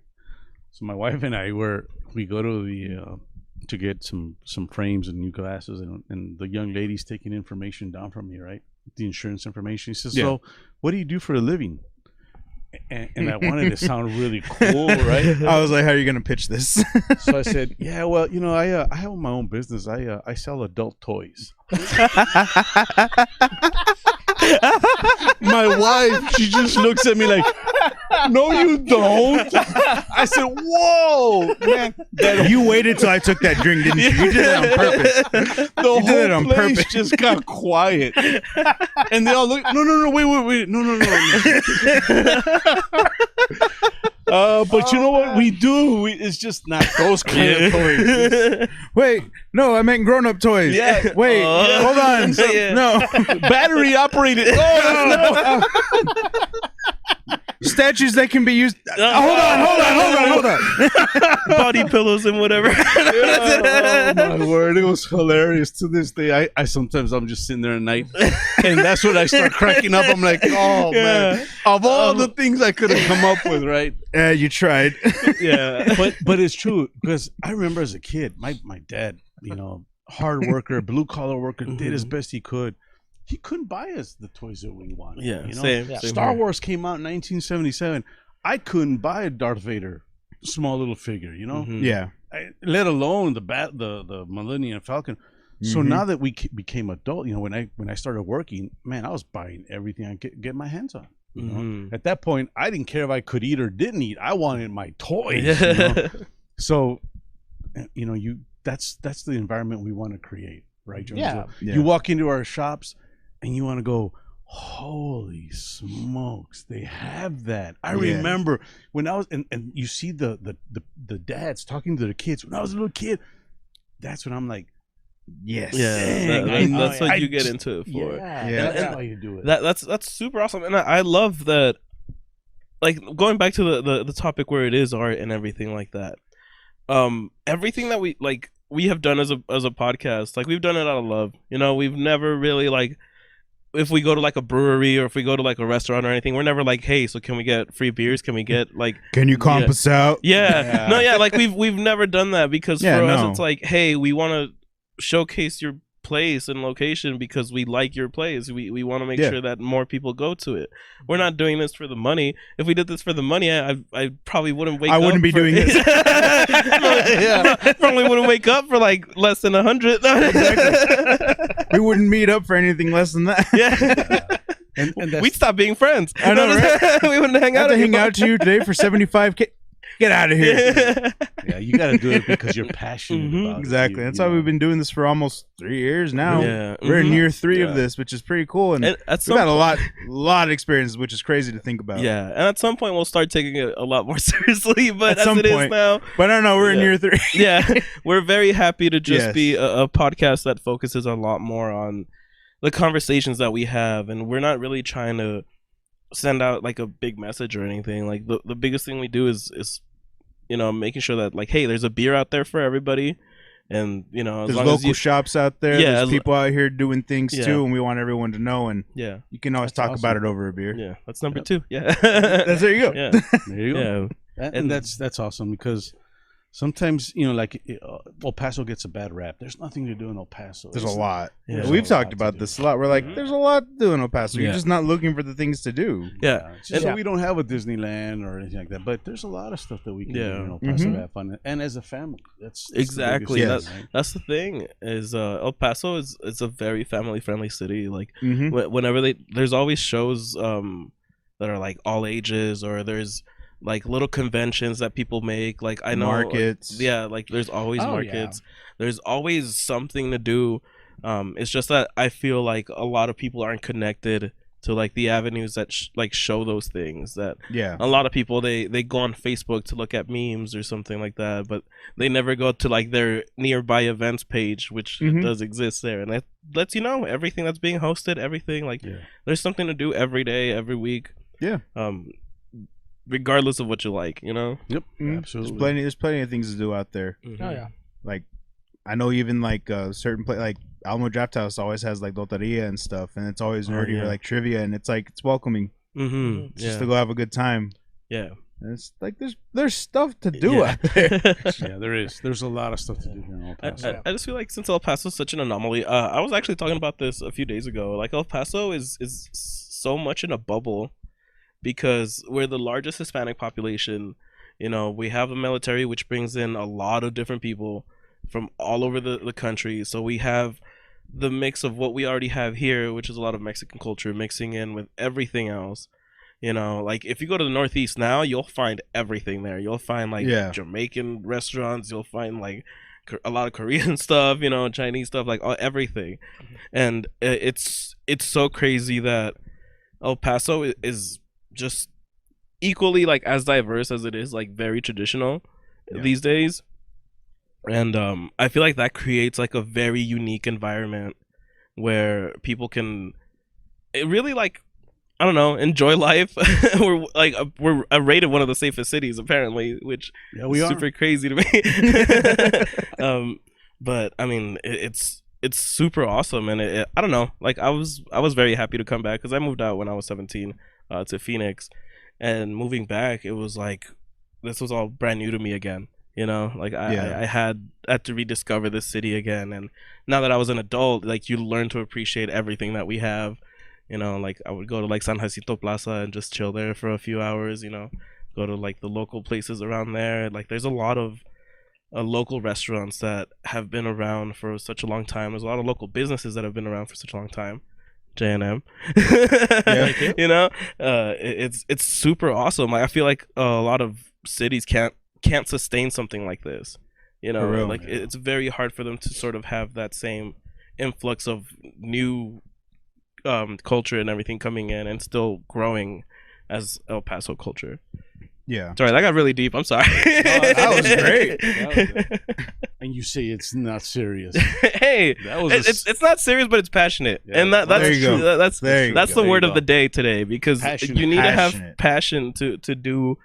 So my wife and I we go to the to get some frames and new glasses, and the young lady's taking information down from me, right? The insurance information. She says, Yeah. "So, what do you do for a living?" And I wanted to sound really cool, right? I was like, how are you gonna pitch this? So I said, "Yeah, well, I have my own business. I sell adult toys." My wife, she just looks at me like, "No, you don't." I said, "Whoa, man!" You waited till I took that drink, didn't you? You did it on purpose. The You did it whole on place purpose. just got quiet, and they all look. No, wait, no. But you know what we do? It's just not those kind of toys. Wait, no, I meant grown-up toys. Yeah. Wait, hold on. Yeah. No. Battery operated. Oh, Statues that can be used. Hold on. Body pillows and whatever. oh my word, it was hilarious. To this day, I sometimes I'm just sitting there at night, and that's when I start cracking up. I'm like, oh man, of all the things I could have come up with, right? You tried. Yeah. But it's true, because I remember as a kid, my dad, hard worker, blue collar worker, did his best he could. He couldn't buy us the toys that we wanted. Yeah, same Star here. Wars came out in 1977. I couldn't buy a Darth Vader small little figure, Yeah. let alone the Millennium Falcon. So now that we became adult, when I started working, man, I was buying everything I could get my hands on. At that point, I didn't care if I could eat or didn't eat. I wanted my toys. So, that's the environment we want to create, right, Jones? Yeah. You walk into our shops and you want to go, holy smokes, they have that. I remember when I was, and you see the dads talking to their kids. When I was a little kid, that's when I'm like, Yes. Yeah, Dang, that's what I you get just- into it for. Yeah, that's And why you do it. That's super awesome, and I love that. Like going back to the topic where it is art and everything like that. Everything that we have done as a podcast, like we've done it out of love. We've never really like. If we go to like a brewery or if we go to like a restaurant or anything, we're never like, hey, so can we get free beers? Can we get like Can you comp us out? Yeah. No, yeah, like we've never done that because for us no. it's like, hey, we want to showcase your place and location because we like your place. We want to make Yeah. sure that more people go to it. We're not doing this for the money. If we did this for the money, I probably wouldn't wake up. I wouldn't be doing this. Probably wouldn't wake up for like less than 100. Exactly. We wouldn't meet up for anything less than that. Yeah. And that's, We'd stop being friends. I know, right? We wouldn't hang I out have to hang anymore. out to you today for 75K. Get out of here. yeah, you got to do it because you're passionate Mhm. about it. Exactly. That's why we've been doing this for almost 3 years now. Yeah. We're in Mhm. year 3 Yeah. of this, which is pretty cool, and And at we've some got a lot of experience, which is crazy to think about. Yeah, and at some point we'll start taking it a lot more seriously. But At as some it is point. now, But I don't know. We're in Yeah. year 3. yeah, we're very happy to just Yes. be a podcast that focuses a lot more on the conversations that we have, and we're not really trying to send out like a big message or anything. Like the biggest thing we do is making sure that like, hey, there's a beer out there for everybody, and as There's long local as you, shops out there. Yeah, There's people out here doing things Yeah. too, and we want everyone to know. And yeah, you can always That's talk about awesome. it over a beer. yeah, that's number Yep. 2. Yeah, There you go. yeah, There you go. yeah. And that's awesome because sometimes like El Paso gets a bad rap. There's nothing to do in El Paso. There's a It's- lot. Yeah. there's We've a talked lot to about do. this a lot. We're like, Mhm. there's a lot to do in El Paso. Yeah. You're just not looking for the things to do. Yeah. It's just And- that we don't have a Disneyland or anything like that, but there's a lot of stuff that we can do Yeah. in El Paso Mhm. to have fun, and as a family, that's the Exactly. biggest Yes. thing, right? That's the thing is El Paso is a very family friendly city. Like Mm-hmm. whenever there's always shows that are like all ages, or there's like little conventions that people make. Like I know Markets. yeah, like there's always Oh, yeah. markets. There's always something to do. It's just that I feel like a lot of people aren't connected to like the avenues that show those things. That Yeah. a lot of people they go on Facebook to look at memes or something like that, but they never go to like their nearby events page, which Mhm. does exist there, and that lets you know everything that's being hosted, everything. Like Yeah. there's something to do every day, every week. Yeah. Regardless of what you like, Yep. Mhm. Absolutely. There's plenty of things to do out there. Oh yeah. Like, I know even like certain like Alamo Draft House always has like loteria and stuff, and it's always Oh, nerdy yeah. or like trivia, and it's like it's welcoming Mm-hmm. just Yeah. to go have a good time. Yeah. And it's like there's stuff to do Yeah. out there. Yeah, there is. There's a lot of stuff to do here in El Paso. I just feel like since El Paso is such an anomaly, I was actually talking about this a few days ago. Like El Paso is so much in a bubble because we're the largest Hispanic population. We have a military which brings in a lot of different people from all over the country. So we have the mix of what we already have here, which is a lot of Mexican culture mixing in with everything else. Like if you go to the Northeast now, you'll find everything there. You'll find like Yeah. Jamaican restaurants. You'll find like a lot of Korean stuff, Chinese stuff, like everything. And it's so crazy that El Paso is just equally like as diverse as it is like very traditional Yeah. these days. And I feel like that creates like a very unique environment where people can really like, I don't know, enjoy life. we're rated one of the safest cities apparently, which Yeah, we is are. super crazy to me. But I mean, it's super awesome, and I don't know. Like I was very happy to come back because I moved out when I was 17 to Phoenix, and moving back, it was like this was all brand new to me again. Like Yeah. I had to rediscover this city again, and now that I was an adult, like you learn to appreciate everything that we have. Like I would go to like San Jacinto Plaza and just chill there for a few hours. Go to like the local places around there. Like there's a lot of local restaurants that have been around for such a long time. There's a lot of local businesses that have been around for such a long time. J&M. Yeah. It's super awesome. I feel like a lot of cities can't sustain something like this. For real. Like it's very hard for them to sort of have that same influx of new culture and everything coming in and still growing as El Paso culture. Yeah. Sorry, that got really deep. I'm sorry. That was great. That was and you say it's not serious. Hey, That was it's not serious, but it's passionate, Yeah, and that's there you go. that's There you that's go. the word There of you the day today, because Passionate. you need to have Passionate. passion to do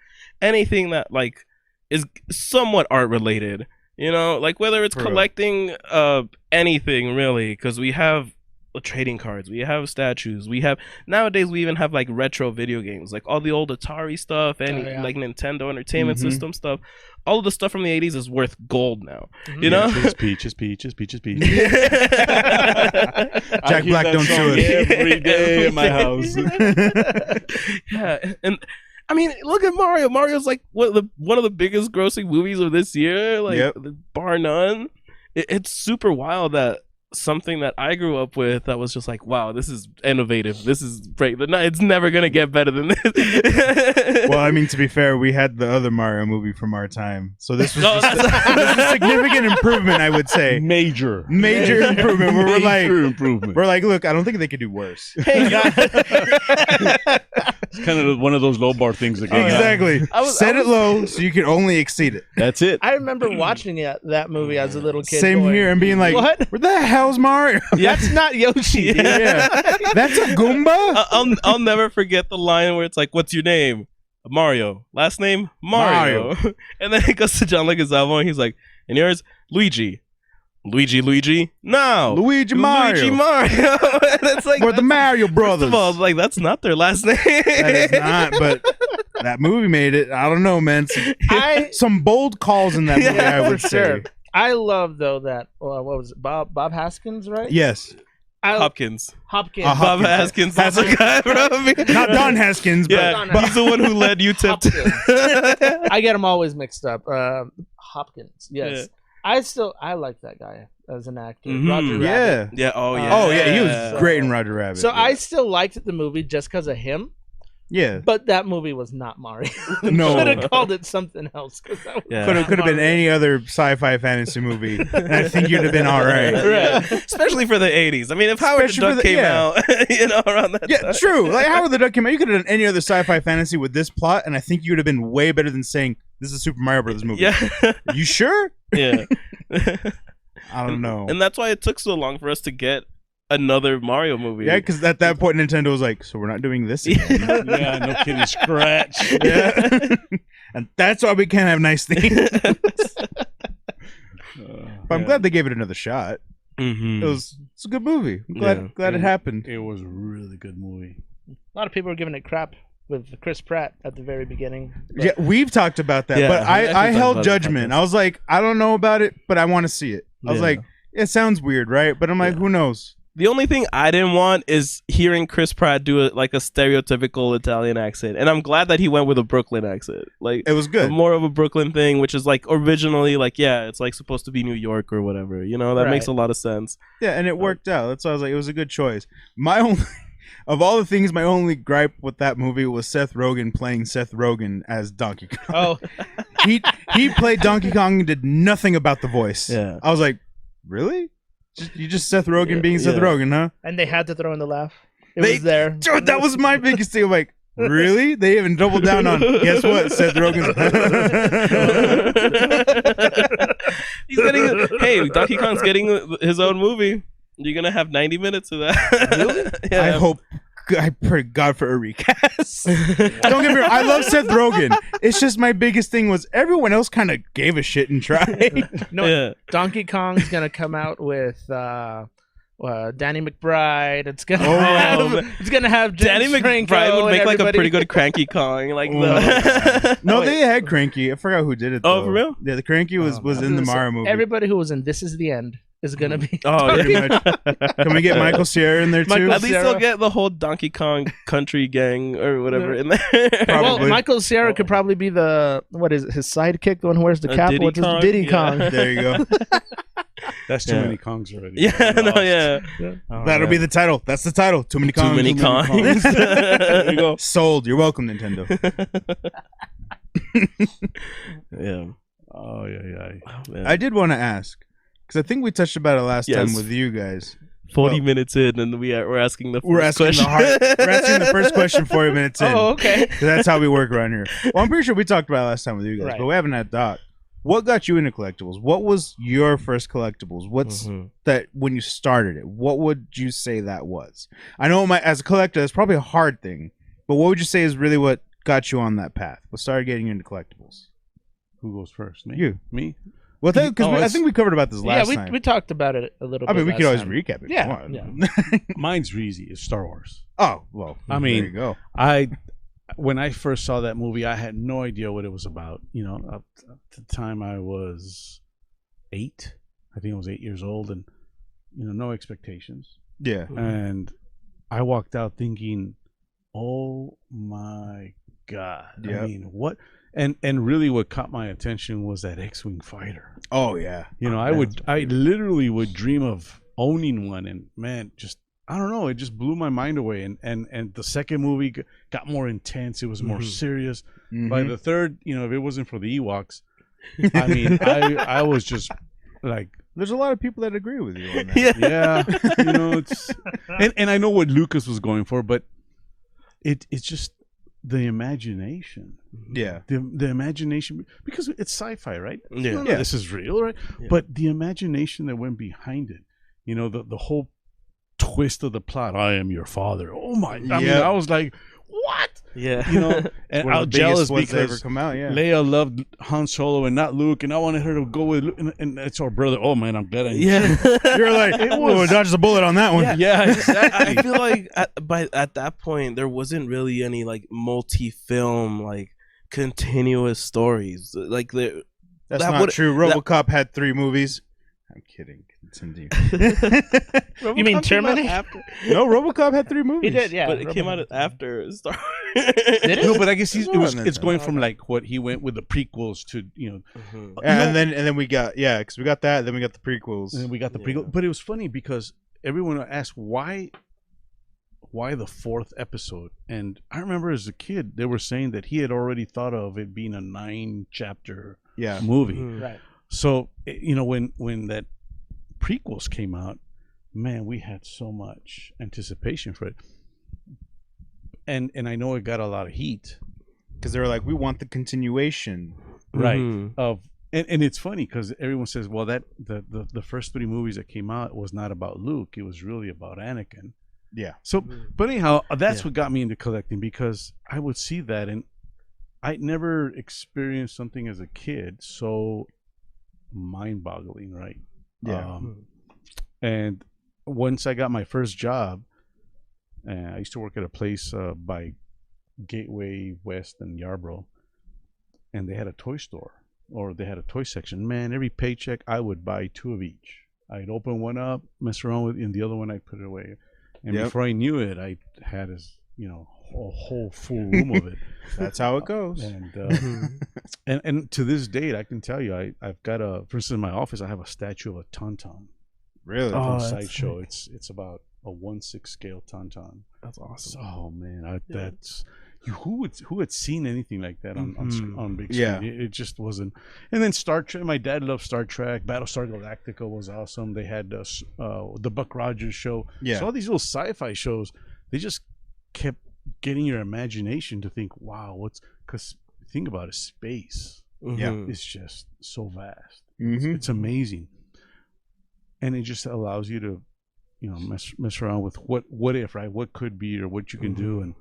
anything that like is somewhat art related. Like whether it's For real. collecting anything really, because we have trading cards, we have statues, we have nowadays we even have like retro video games, like all the old Atari stuff and like Nintendo Entertainment System stuff. All of the stuff from the 80s is worth gold now. You know? Peaches. Jack Black don't sue it every day in my house. Yeah, and I mean, look at Mario. Mario's like one of the biggest grossing movies of this year, like bar none. It's super wild that something that I grew up with that was just like, wow, this is innovative. This is great. It's never gonna get better than this. Well, I mean, to be fair, we had the other Mario movie from our time, so this was just a significant improvement, I would say. Major improvement. Where improvement. We're like, look, I don't think they could do worse. Hey, it's kind of one of those low bar things again. Exactly. Set it low so you can only exceed it. That's it. I remember watching that movie as a little kid. Same here, and being like, what? Where the hell's Mario? That's not Yoshi. Yeah. That's a Goomba? I'll never forget the line where it's like, what's your name? Mario. Last name? Mario. And then it goes to John Leguizamo and he's like, and yours? Luigi. Luigi? No. Luigi Mario. And it's like, we're the Mario Brothers. First of all, like, that's not their last name. That is not, but that movie made it. I don't know, man. Some bold calls in that movie, I would say. I love though that what was it? Bob Haskins, right? Yes. Hopkins. Bob Haskins. That's a guy, bro. Not Don Haskins, but he's the one who led UTEP. I get them always mixed up. Hopkins. Yes. Yeah. I like that guy as an actor. Roger Rabbit. Yeah. Oh yeah. He was great in Roger Rabbit. So I still liked the movie just because of him. Yeah, but that movie was not Mario. No, should have called it something else. Could have been any other sci-fi fantasy movie, and I think you'd have been all right. Right, especially for the '80s. I mean, if Howard the Duck came out, around that time. True. Like Howard the Duck came out, you could have done any other sci-fi fantasy with this plot, and I think you would have been way better than saying this is a Super Mario Brothers movie. Yeah, you sure? Yeah. I don't know, and that's why it took so long for us to get another Mario movie. Yeah, because at that point Nintendo was like, so we're not doing this again. Yeah, no kidding. Scratch. Yeah. And that's why we can't have nice things. But I'm glad they gave it another shot. It's a good movie. I'm glad it happened. It was a really good movie. A lot of people were giving it crap with Chris Pratt at the very beginning. Yeah, we've talked about that, but I held judgment. I was like, I don't know about it, but I want to see it. I was like, it sounds weird, right? But I'm like, who knows? The only thing I didn't want is hearing Chris Pratt do it like a stereotypical Italian accent, and I'm glad that he went with a Brooklyn accent. Like it was good, more of a Brooklyn thing, which is like originally like it's like supposed to be New York or whatever. You know, that makes a lot of sense. Yeah, and it worked out. That's why I was like, it was a good choice. My only, of all the things, my only gripe with that movie was Seth Rogen playing Seth Rogen as Donkey Kong. Oh, he played Donkey Kong and did nothing about the voice. Yeah, I was like, really? You just Seth Rogen being Seth Rogen, huh? And they had to throw in the laugh. It was there. Dude, that was my biggest thing. I'm like, really? They even doubled down on, guess what? Seth Rogen's... He's getting... Hey, Donkey Kong's getting his own movie. You're going to have 90 minutes of that. Really? Yeah. I pray God for a recast. Don't get me wrong. I love Seth Rogen. It's just my biggest thing was everyone else kind of gave a shit and tried. Donkey Kong's gonna come out with Danny McBride. It's gonna have Danny McBride would make like a pretty good Cranky Kong. Like they had Cranky. I forgot who did it. Though. Oh, for real? Yeah, the Cranky was in the Mario movie. Everybody who was in This Is the End is gonna be. Oh, pretty much. Can we get Michael Cera in there too? At least they'll get the whole Donkey Kong country gang or whatever in there. Well, Michael Cera could probably be his sidekick, the one who wears the cap. Diddy Kong? Diddy Kong. There you go. That's too many Kongs already. Yeah. Oh, that'll be the title. That's the title. Too many Kongs. Too many Kongs. There you go. Sold. You're welcome, Nintendo. Yeah. Oh yeah. Oh, I did want to ask. Because I think we touched about it last time with you guys. 40 minutes in, and we're asking the first question. We're asking the first question 40 minutes in. Oh, okay. Because that's how we work around here. Well, I'm pretty sure we talked about it last time with you guys, but we haven't had Doc. What got you into collectibles? What was your first collectibles? What's that when you started it? What would you say that was? I know as a collector, it's probably a hard thing, but what would you say is really what got you on that path? What started getting you into collectibles? Who goes first? Me? You. Me? Well, because I think we covered about this last yeah, time. we talked about it a little bit. I mean, we could always time. recap it. Yeah, Come on. yeah. Mine's easy. It's Star Wars. Oh, well. I mean, there you go. When I first saw that movie, I had no idea what it was about. You know, up to the time I was 8. I think I was 8 years old, and no expectations. Yeah. And I walked out thinking, "Oh my God!" Yep. I mean, what? And really, what caught my attention was that X-wing fighter. Oh yeah. I literally would dream of owning one, and man, just I don't know, it just blew my mind away. And the second movie got more intense. It was more serious. By the third, if it wasn't for the Ewoks, I mean, I was just like. There's a lot of people that agree with you on that. Yeah, it's and I know what Lucas was going for, but it's just the imagination. Yeah, the imagination, because it's sci-fi, right? Yeah, this is real, right? Yeah. But the imagination that went behind it, the whole twist of the plot. I am your father. Oh my! I mean, I was like, what? Yeah, and I was jealous because ever come out, Leia loved Han Solo and not Luke, and I wanted her to go with Luke, and it's our brother. Oh man, I'm glad I. You're like, oh, dodged a bullet on that one. Yeah, exactly. I feel like at that point there wasn't really any like multi-film like continuous stories like there. That's not true. RoboCop had 3 movies. I'm kidding. Continue. You mean Terminator? No, RoboCop had 3 movies. He did, yeah. But it came out after Star Did it? No, but I guess it's going from like what he went with the prequels to and then we got because we got that. Then we got the prequels. And then we got the prequel. But it was funny because everyone asked why the 4th episode, and I remember as a kid they were saying that he had already thought of it being a 9-chapter movie. Right. So when that prequels came out, man, we had so much anticipation for it, and I know it got a lot of heat because they were like, we want the continuation, right? Of and it's funny because everyone says, well, that the first 3 movies that came out was not about Luke; it was really about Anakin. Yeah. So, but anyhow, that's what got me into collecting, because I would see that, and I never experienced something as a kid so mind-boggling, right? Yeah. And once I got my first job, I used to work at a place by Gateway West and Yarborough, and they had a toy store, or they had a toy section. Man, every paycheck I would buy 2 of each. I'd open one up, mess around with it, and the other one I'd put it away. And before I knew it, I had a whole full room of it. That's how it goes. And to this date, I can tell you, I've got for instance, in my office, I have a statue of a Tauntaun. Really? From Sideshow. It's about a 1/6 scale Tauntaun. That's awesome. Oh man, that's who had seen anything like that on big screen? Yeah. It just wasn't. And then Star Trek. My dad loved Star Trek. Battlestar Galactica was awesome. They had the Buck Rogers show. Yeah. So all these little sci-fi shows, they just kept getting your imagination to think, wow, because think about it, space. Yeah. It's just so vast. Mm-hmm. It's amazing. And it just allows you to, mess around with what if, right? What could be, or what you can do,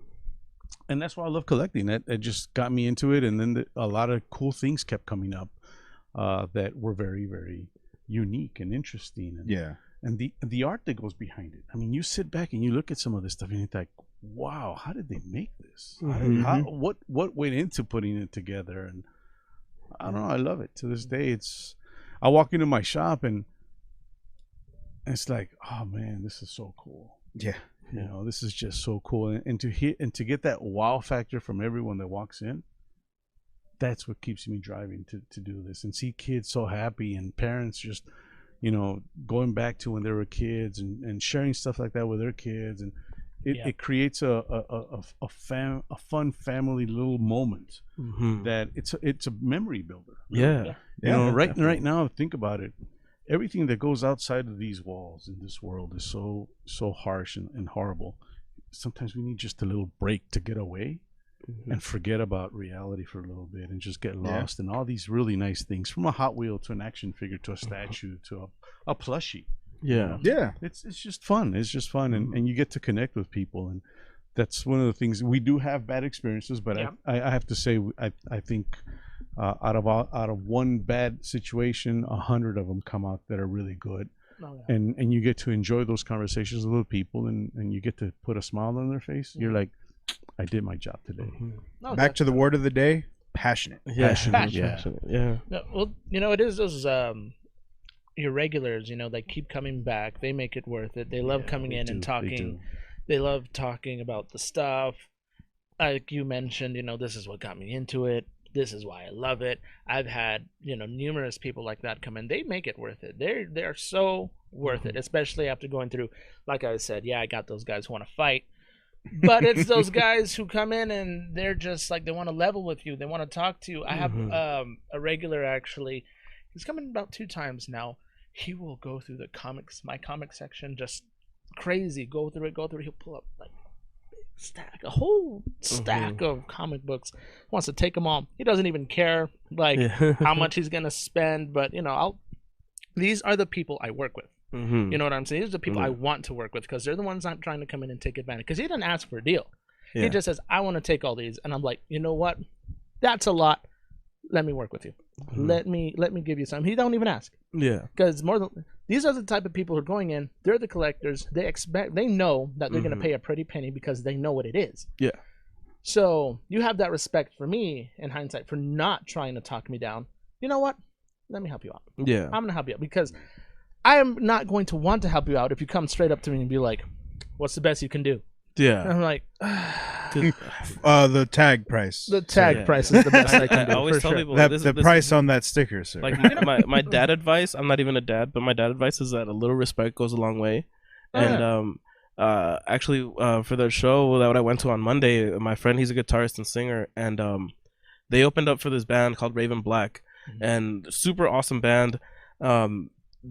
and that's why I love collecting. That just got me into it, and then a lot of cool things kept coming up that were very, very unique and interesting. And the art that goes behind it. I mean, you sit back and you look at some of this stuff, and you're like, wow, how did they make this? What went into putting it together? And I don't know, I love it. To this day, I walk into my shop and it's like, oh man, this is so cool. Yeah. This is just so cool. And to get that wow factor from everyone that walks in, that's what keeps me driving to do this, and see kids so happy, and parents just, going back to when they were kids, and sharing stuff like that with their kids, and it creates a fun family little moment that it's a memory builder. Yeah. Right now, think about it. Everything that goes outside of these walls in this world is so harsh and horrible. Sometimes we need just a little break to get away and forget about reality for a little bit, and just get lost in all these really nice things, from a Hot Wheel to an action figure to a statue to a plushie. Yeah. It's just fun. It's just fun, and you get to connect with people, and that's one of the things. We do have bad experiences, but I have to say, I think out of one bad situation, 100 of them come out that are really good. Oh, yeah. And you get to enjoy those conversations with people, and you get to put a smile on their face. You're like, I did my job today. No, Back to the word of the day: passionate. Yeah. Passionate, Yeah. No, well, it is those your regulars. They keep coming back. They make it worth it. They love coming in and talking. They love talking about the stuff. Like you mentioned, this is what got me into it. This is why I love it. I've had, numerous people like that come in. They make it worth it. They're so worth it, especially after going through, like I said, I got those guys who want to fight. But it's those guys who come in and they're just like, they want to level with you. They want to talk to you. I have a regular, actually. He's coming about 2 times now. He will go through my comic section, just crazy. Go through it. He'll pull up like a whole stack of comic books. Wants to take them all. He doesn't even care how much he's gonna spend. But these are the people I work with. You know what I'm saying? These are the people I want to work with, because they're the ones I'm trying to come in and take advantage. Because he didn't ask for a deal. He just says, I want to take all these, and I'm like, you know what? That's a lot. Let me work with you. Let me give you some. He don't even ask. Yeah. Because these are the type of people who are going in. They're the collectors. They know that they're going to pay a pretty penny because they know what it is. Yeah. So you have that respect for me, in hindsight, for not trying to talk me down. You know what? Let me help you out. Yeah. I'm going to help you out, because I am not going to want to help you out if you come straight up to me and be like, what's the best you can do? Yeah. And I'm like, The tag price. the tag price is the best I can do. I always for tell sure. people The price on that sticker, sir. Like my dad advice. I'm not even a dad, but my dad advice is that a little respect goes a long way. And actually, for the show that I went to on Monday, my friend, he's a guitarist and singer, and they opened up for this band called Raven Black, and super awesome band.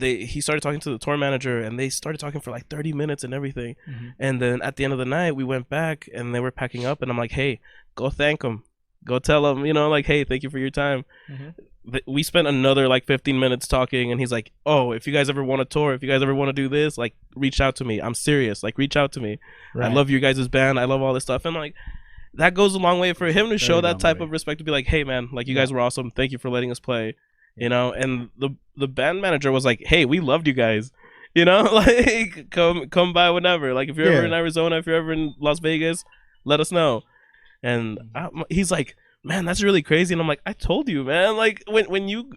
He started talking to the tour manager, and they started talking for like 30 minutes and everything. And then at the end of the night, we went back and they were packing up, and I'm like, hey, go thank them. Go tell them, like, hey, thank you for your time. We spent another like 15 minutes talking, and he's like, oh, if you guys ever want to tour, if you guys ever want to do this, like, reach out to me. I'm serious. Like, reach out to me. Right. I love your guys' band. I love all this stuff. And like, that goes a long way for him to show that type of respect, to be like, hey, man, like, you guys were awesome. Thank you for letting us play. And the band manager was like, hey, we loved you guys, like, come by whenever, like, if you're ever in Arizona, if you're ever in Las Vegas, let us know. And he's like, man, that's really crazy. And I'm like, I told you, man, like, when you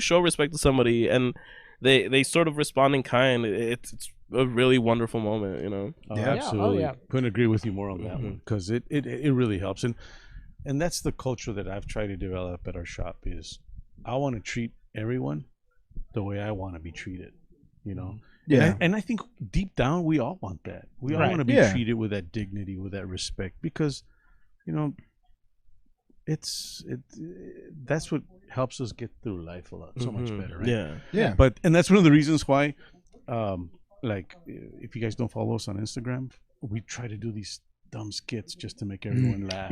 show respect to somebody and they sort of respond in kind, it's a really wonderful moment, Absolutely. Couldn't agree with you more on that one, because it really helps. And that's the culture that I've tried to develop at our shop. Is I want to treat everyone the way I want to be treated, Yeah. And I think deep down we all want that. We all want to be treated with that dignity, with that respect, because, that's what helps us get through life so much better, right? Yeah. And that's one of the reasons why, like, if you guys don't follow us on Instagram, we try to do these dumb skits just to make everyone laugh,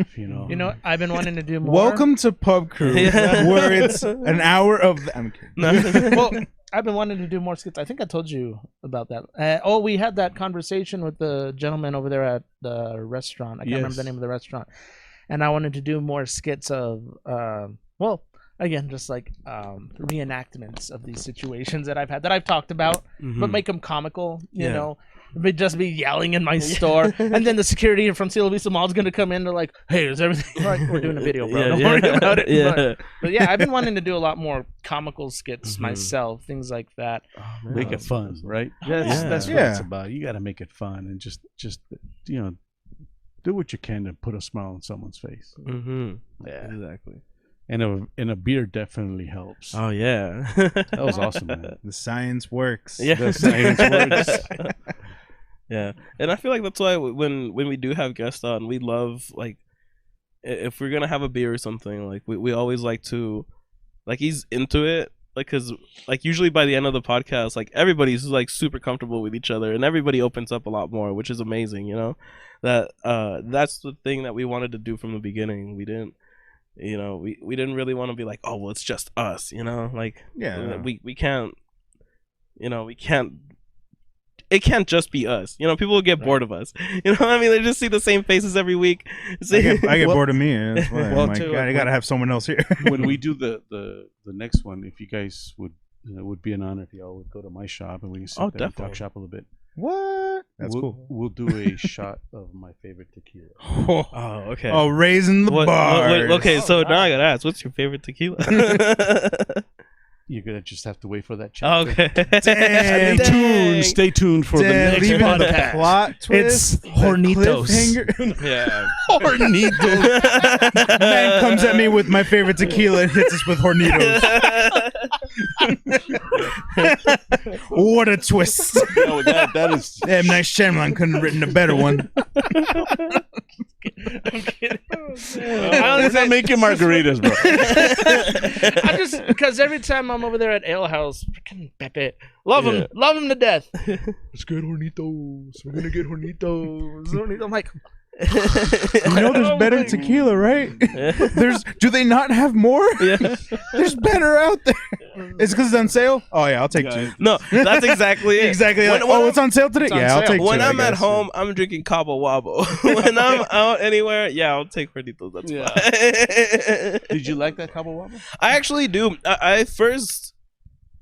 I've been wanting to do more. Welcome to Pub Crew, where it's an hour of I'm kidding. Well, I've been wanting to do more skits. I think I told you about that. We had that conversation with the gentleman over there at the restaurant. I can't remember the name of the restaurant. And I wanted to do more skits of, again, just like reenactments of these situations that I've had, that I've talked about, but make them comical, you know. But just be yelling in my store, and then the security from Cielo Vista Mall is gonna come in. They're like, "Hey, is everything right? We're doing a video, bro. Don't worry about it." But I've been wanting to do a lot more comical skits myself, things like that. Make it fun, right? That's what it's about. You got to make it fun, and just do what you can to put a smile on someone's face. Yeah, exactly. And a beer definitely helps. Oh yeah, that was awesome, man. The science works. Yeah, the science works. Yeah, and I feel like that's why when we do have guests on, we love, like, if we're gonna have a beer or something, like, we always like to, like, he's into it, like, because, like, usually by the end of the podcast, like, everybody's like super comfortable with each other, and everybody opens up a lot more, which is amazing. That's the thing that we wanted to do from the beginning. We didn't. We didn't really want to be like, oh, well, it's just us, like, we can't, we can't it can't just be us. You know, people will get bored of us. You know what I mean? They just see the same faces every week. I get bored of me. And that's why I'm like, too, I gotta have someone else here. When we do the next one, if you guys would be an honor if y'all would go to my shop and we can sit there and definitely. talk shop a little bit. What? That's cool. We'll do a shot of my favorite tequila. Oh, okay. Oh, raising the bar. Okay, so now I gotta ask, what's your favorite tequila? You're gonna just have to wait for that chat. Okay. Stay tuned for the next Even one. the plot twist. It's Hornitos. Yeah. Hornitos. Man comes at me with my favorite tequila and hits us with Hornitos. What a twist. No, that is. Damn, nice Shyamalan couldn't have written a better one. I'm kidding. We're not making margaritas, bro. I just because every time I'm over there at Ale House, freaking Pepe, love him to death. Let's get Hornitos. We're gonna get Hornitos. I'm like, You know there's better tequila, right? Do they not have more? Yeah. There's better out there. It's because it's on sale? Oh yeah, I'll take two. No, that's exactly it. Exactly. Like, it's on sale today? Yeah, I'll take two. When I I'm at guess. home, I'm drinking Cabo Wabo. When I'm out anywhere, I'll take Hornitos. That's fine. Did you like that Cabo Wabo? I actually do. I first,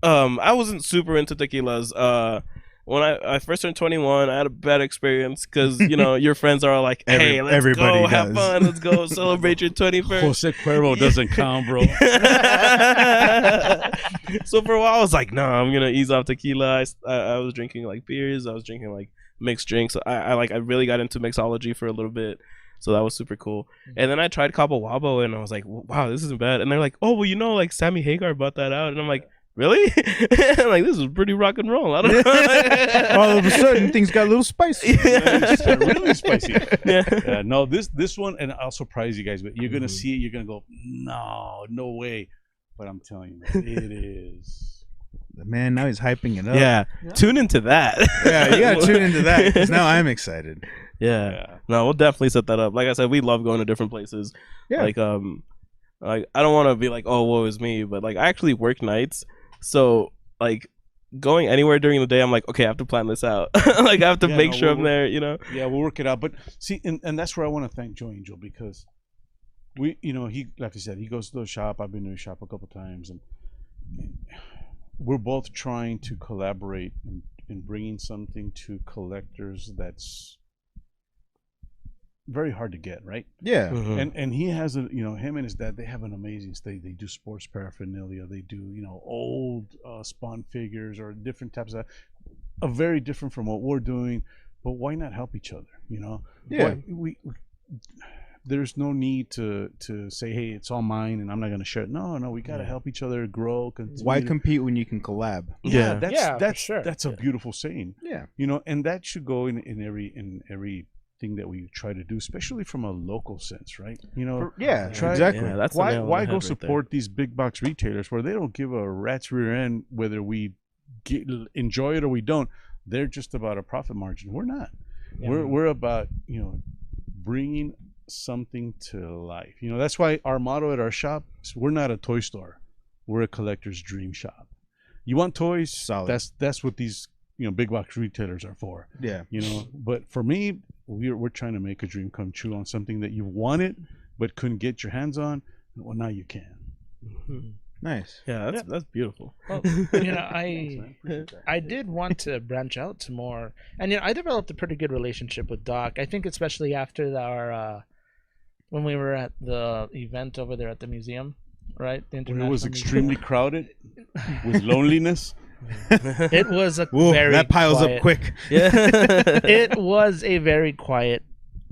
I wasn't super into tequilas. When I first turned 21, I had a bad experience because, you know, your friends are all like, hey, let's go, have fun, let's go celebrate your 21st. Jose Cuervo doesn't count, bro. So for a while, I was like, no, I'm going to ease off tequila. I was drinking like beers. I was drinking like mixed drinks. I really got into mixology for a little bit. So that was super cool. And then I tried Cabo Wabo and I was like, wow, this isn't bad. And they're like, oh, well, you know, like Sammy Hagar brought that out. And I'm like, really? Like, this is pretty rock and roll. I don't know. All of a sudden, things got a little spicy. It's really spicy. Yeah. No, this one, and I'll surprise you guys, but you're gonna see it. You're gonna go, no way. But I'm telling you, it is. Man, now he's hyping it up. Yeah. Tune into that. Yeah, you gotta tune into that because now I'm excited. Yeah. No, we'll definitely set that up. Like I said, we love going to different places. Yeah. Like I don't want to be like, oh, woe is me, but like I actually work nights. So, like, going anywhere during the day, I'm like, okay, I have to plan this out. Like, I have to make sure I'm there, you know? Yeah, we'll work it out. But see, and that's where I want to thank Joe Angel because he, like I said, he goes to the shop. I've been to his shop a couple times, and we're both trying to collaborate in bringing something to collectors that's very hard to get, right? Yeah. Mm-hmm. And he has him and his dad, they have an amazing state. They do sports paraphernalia, they do old Spawn figures or different types of very different from what we're doing, but why not help each other? Yeah. We there's no need to say, hey, it's all mine and I'm not going to share it. No, we got to help each other grow. Why compete when you can collab? Yeah, that's sure. That's a beautiful saying. Yeah. And that should go in every thing that we try to do, especially from a local sense, right? Exactly. Yeah, that's why go support these big box retailers where they don't give a rat's rear end whether we enjoy it or we don't. They're just about a profit margin. We're not. Yeah. We're about bringing something to life. That's why our motto at our shop is we're not a toy store. We're a collector's dream shop. You want toys? Solid. That's what these big box retailers are for. Yeah. But for me, we're trying to make a dream come true on something that you wanted but couldn't get your hands on. Well, now you can. Mm-hmm. Nice. Yeah, that's beautiful. Well, I did want to branch out to more, and I developed a pretty good relationship with Doc. I think especially after our when we were at the event over there at the museum, right? The When it was extremely crowded with loneliness. It was that piles up quick. Yeah. It was a very quiet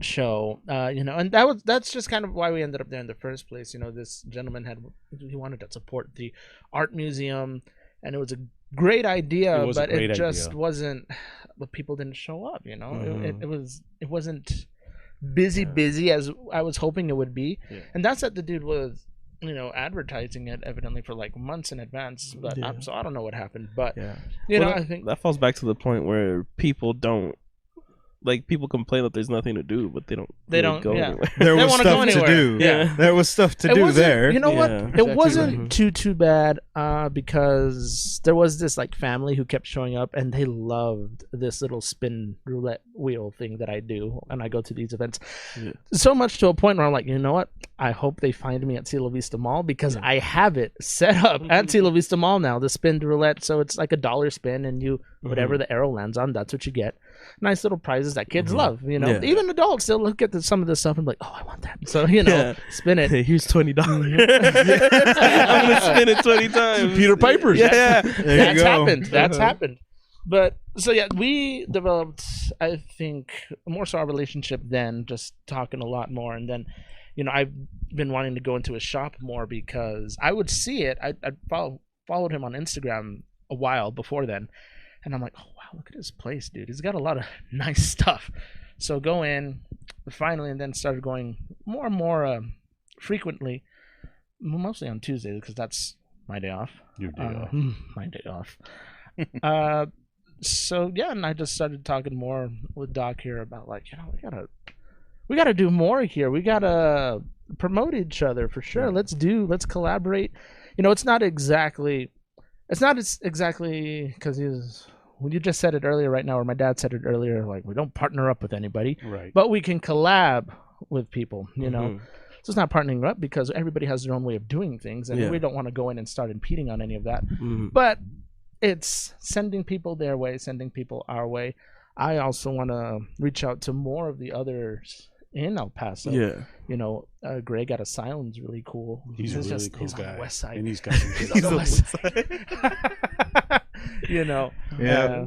show, and that's just kind of why we ended up there in the first place. This gentleman he wanted to support the art museum, and it was a great idea, but it just wasn't. But people didn't show up. It wasn't busy as I was hoping it would be, and that's what the dude was. Advertising it evidently for like months in advance, but so I don't know what happened. But I think that falls back to the point where people don't like people complain that there's nothing to do, but they don't. They really don't. go Yeah. anywhere. There They was wanna go stuff to anywhere. do. Yeah. There was stuff to It do wasn't- there. You know what? Yeah. It Exactly wasn't right. too bad because there was this like family who kept showing up and they loved this little spin roulette wheel thing that I do, and I go to these events. Yeah. So much to a point where I'm like, you know what? I hope they find me at Cielo Vista Mall because I have it set up at Cielo Vista Mall now. The spin roulette, so it's like $1 spin, and you whatever the arrow lands on, that's what you get. Nice little prizes that kids love, you know. Yeah. Even adults, they'll look at some of this stuff and be like, oh, I want that. So spin it. Hey, here's $20. I'm gonna spin it 20 times. Peter Piper's. Yeah. There That's you go. happened. That's happened. But so yeah, we developed, I think, more so our relationship then, just talking a lot more, and then, I've been wanting to go into his shop more because I would see it. I followed him on Instagram a while before then, and I'm like, oh wow, look at his place, dude. He's got a lot of nice stuff. So go in finally, and then started going more and more frequently, mostly on Tuesdays because that's my day off. Your day off. My day off. So yeah, and I just started talking more with Doc here about like, we gotta do more here. We gotta promote each other for sure. Let's collaborate. It's not exactly because when you just said it earlier right now, or my dad said it earlier, like we don't partner up with anybody, Right. but we can collab with people. Mhm. So it's not partnering up because everybody has their own way of doing things, and Yeah. we don't want to go in and start impeding on any of that. Mhm. But it's sending people their way, sending people our way. I also want to reach out to more of the others in El Paso. Yeah. Greg at Asylum's really cool. He's a really cool he's guy. on the west side. And he's got some He's on the west side. Yeah.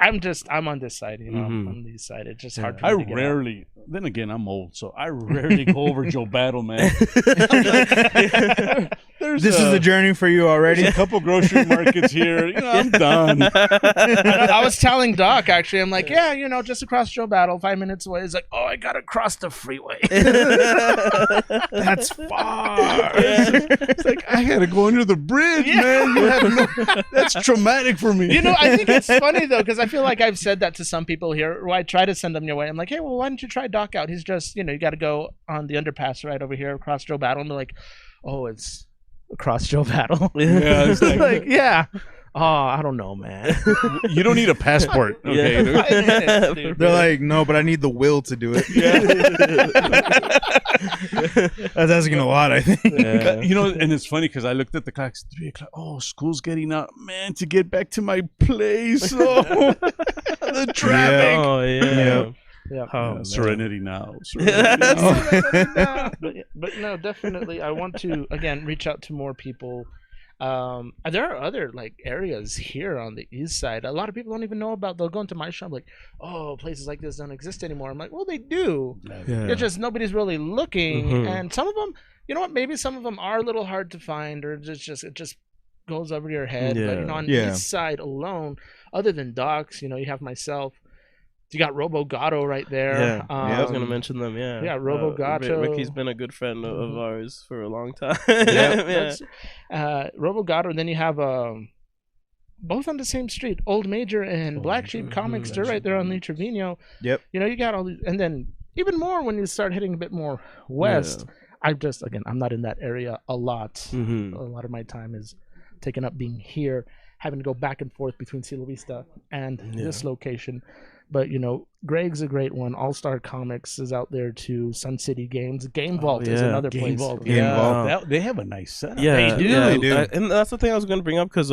I'm on this side, I'm Mhm. on the east side. It's just Yeah. hard for I me to get out. rarely, then again, I'm old, so I rarely go over Joe Battle, man. There's This is the journey for you already. a couple grocery markets here. I'm done. I was telling Doc actually, I'm like, yeah, just across Joe Battle, 5 minutes away. He's like, oh, I gotta cross the freeway. That's far. It's like I gotta go under the bridge, man. That's traumatic for me. I think it's funny though, because I feel like I've said that to some people here. Where I try to send them your way. I'm like, hey, well, why don't you try Doc out? He's just, you got to go on the underpass right over here across Joe Battle, and they're like, oh, it's across Joe Battle. Yeah, it's like, yeah. Oh, I don't know, man. you don't need a passport. Okay. Yeah. 5 minutes, dude. They're like, no, but I need the will to do it. That's asking a lot, I think. Yeah. And it's funny because I looked at the clock. It's 3 o'clock. Oh, school's getting out, man. To get back to my place, the traffic. Oh yeah. Yep. Yeah. Oh, man. Serenity now. Serenity now. but no, definitely, I want to again reach out to more people. There are other like areas here on the east side. A lot of people don't even know about. They'll go into my shop like, oh, places like this don't exist anymore. I'm like, well, they do. Yeah. It's just nobody's really looking, Mhm. and some of them, you know what? Maybe some of them are a little hard to find, or it just goes over your head. But Yeah. on Yeah. the east side alone, other than Docs, you have myself. You got Robo Gatto right there. Yeah, I was gonna Um, mention them. Yeah, yeah, Robo Gatto. Ricky's been a good friend of Mhm. ours for a long time. Yeah, yeah. that's Robo Gatto. And then you have both on the same street, Old Major and Black Sheep Comics. They're right there on Lee Trevino. Yep. You got all these, and then even more when you start hitting a bit more west. I'm not in that area a lot. Mhm. A lot of my time is taken up being here, having to go back and forth between Cielo Vista and this location. But Greg's a great one. All Star Comics is out there too. Sun City Games, Game Vault is yeah. another Game place. Vault. Game Yeah. Vault. They have a nice setup. Yeah, They do. yeah, They do. and that's the thing I was gonna bring up because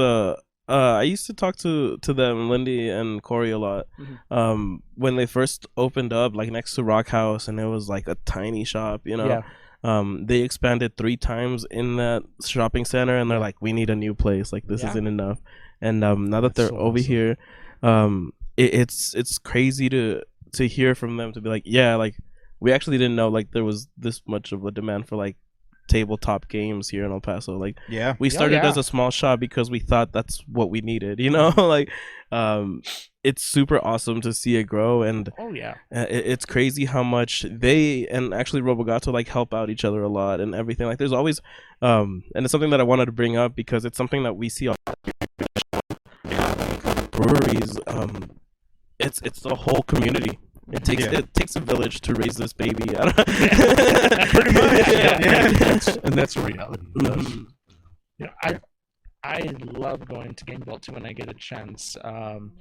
I used to talk to them, Lindy and Corey, a lot. When they first opened up, like next to Rock House, and it was like a tiny shop, Yeah. They expanded 3 times in that shopping center, and they're like, we need a new place. Like this Yeah. isn't enough. And now that they're so over awesome. here, it's crazy to hear from them to be like, yeah, like we actually didn't know like there was this much of a demand for like tabletop games here in El Paso. Like Yeah. we started yeah. as a small shop because we thought that's what we needed, like it's super awesome to see it grow, and Oh yeah. it's crazy how much they and actually Robogato like help out each other a lot and everything. Like there's always and it's something that I wanted to bring up because it's something that we see a lot breweries. It's the whole community. It takes a village to raise this baby. Pretty much. And that's a reality. I love going to Game Vault too when I get a chance. They'll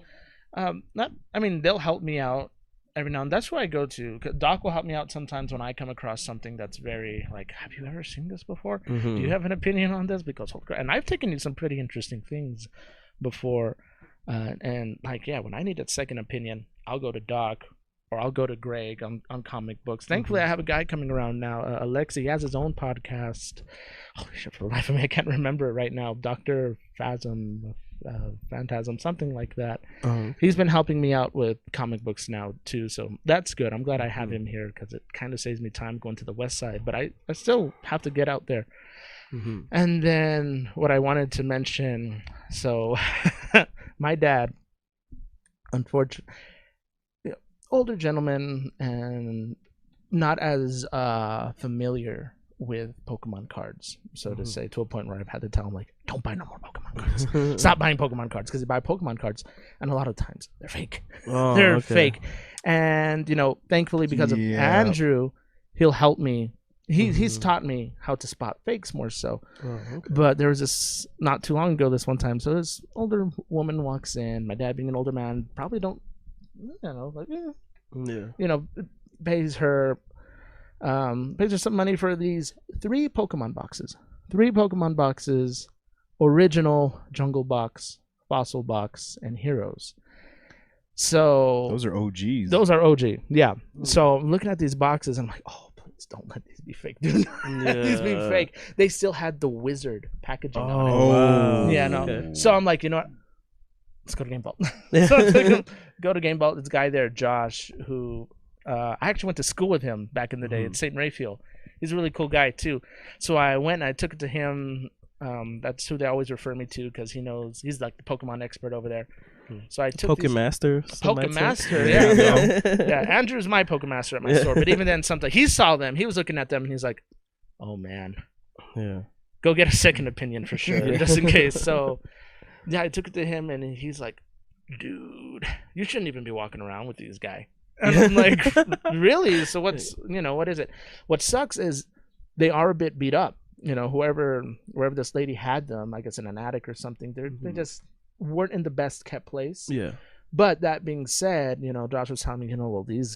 help me out every now and then. That's where I go to. Doc will help me out sometimes when I come across something that's very like, have you ever seen this before? Do you have an opinion on this? Because and I've taken you some pretty interesting things before, and when I need a second opinion, I'll go to Doc. Or I'll go to Greg on comic books. Thankfully, I have a guy coming around now, Alexi. He has his own podcast. Holy shit, for the life of me, I can't remember it right now. Dr. Phantasm, something like that. He's been helping me out with comic books now, too. So that's good. I'm glad I have him here because it kind of saves me time going to the west side. But I still have to get out there. And then what I wanted to mention, so my dad, unfortunately, older gentleman and not as familiar with Pokemon cards, so to say, to a point where I've had to tell him, like, don't buy no more Pokemon cards. Stop buying Pokemon cards, because you buy Pokemon cards and a lot of times they're fake. They're fake. And thankfully, because of Andrew, he'll help me. He's taught me how to spot fakes more so. But there was this not too long ago, this one time, so this older woman walks in, my dad being an older man, probably don't pays her some money for these 3 Pokemon boxes. 3 Pokemon boxes, original Jungle Box, Fossil Box, and Heroes. So those are OGs. Those are OG, yeah. So I'm looking at these boxes and I'm like, oh, please don't let these be fake. Do not let these be fake. They still had the Wizard packaging on it. Wow. Yeah, no. Okay. So I'm like, you know what? Let's go to Game Vault. So I took him, go to Game Vault. This guy there, Josh, who I actually went to school with him back in the day at St. Raphael. He's a really cool guy too. So I went and I took it to him. That's who they always refer me to because he knows he's like the Pokemon expert over there. So I took Pokemaster. Pokemaster, yeah. Yeah, Andrew's my Pokemaster at my store. But even then, something he saw them, he was looking at them, and he's like, "Oh man, go get a second opinion for sure, just in case." So. Yeah, I took it to him, and he's like, dude, you shouldn't even be walking around with these guys. And I'm like, really? So what is it? What sucks is they are a bit beat up. Wherever this lady had them, I guess in an attic or something, they just weren't in the best kept place. Yeah. But that being said, Josh was telling me, well, these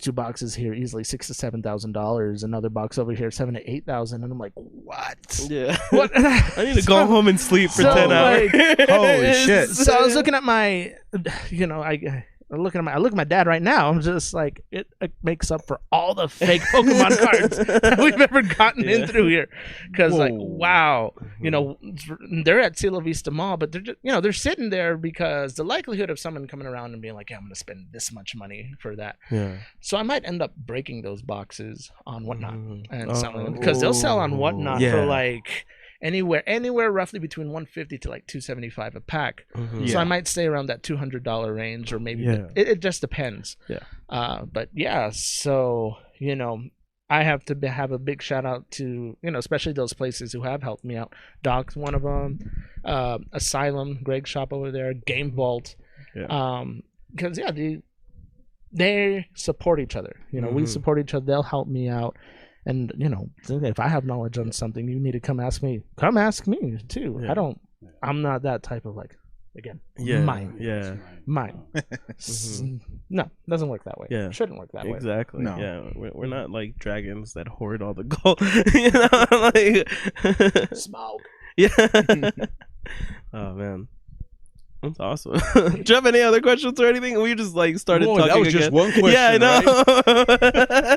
2 boxes here easily $6,000 to $7,000. Another box over here $7,000 to $8,000, and I'm like, what? Yeah. What? I need to go home and sleep for 10 hours. Holy shit! So I was looking at my, I look at my dad right now. I'm just like, it makes up for all the fake Pokemon cards that we've ever gotten in through here. Because wow, they're at Cielo Vista Mall, but they're just, they're sitting there because the likelihood of someone coming around and being like, yeah, I'm gonna spend this much money for that. Yeah. So I might end up breaking those boxes on Whatnot and selling them because they'll sell on Whatnot for like. Anywhere roughly between $150 to like $275 a pack. So I might stay around that $200 range, or maybe it just depends. But yeah, so I have to have a big shout out to especially those places who have helped me out. Doc's one of them, Asylum, Greg's shop over there, Game Vault, because they support each other. We support each other. They'll help me out. And if I have knowledge on something, you need to come ask me. Come ask me too. Yeah. I'm not that type of mine. Yeah. Mine. No, doesn't work that way. Yeah. Shouldn't work that way. Exactly. No. Yeah. We're not like dragons that hoard all the gold. Smoke. Yeah. Oh man. That's awesome. Do you have any other questions or anything? We just started talking. That was again. Just one question. Yeah, I know.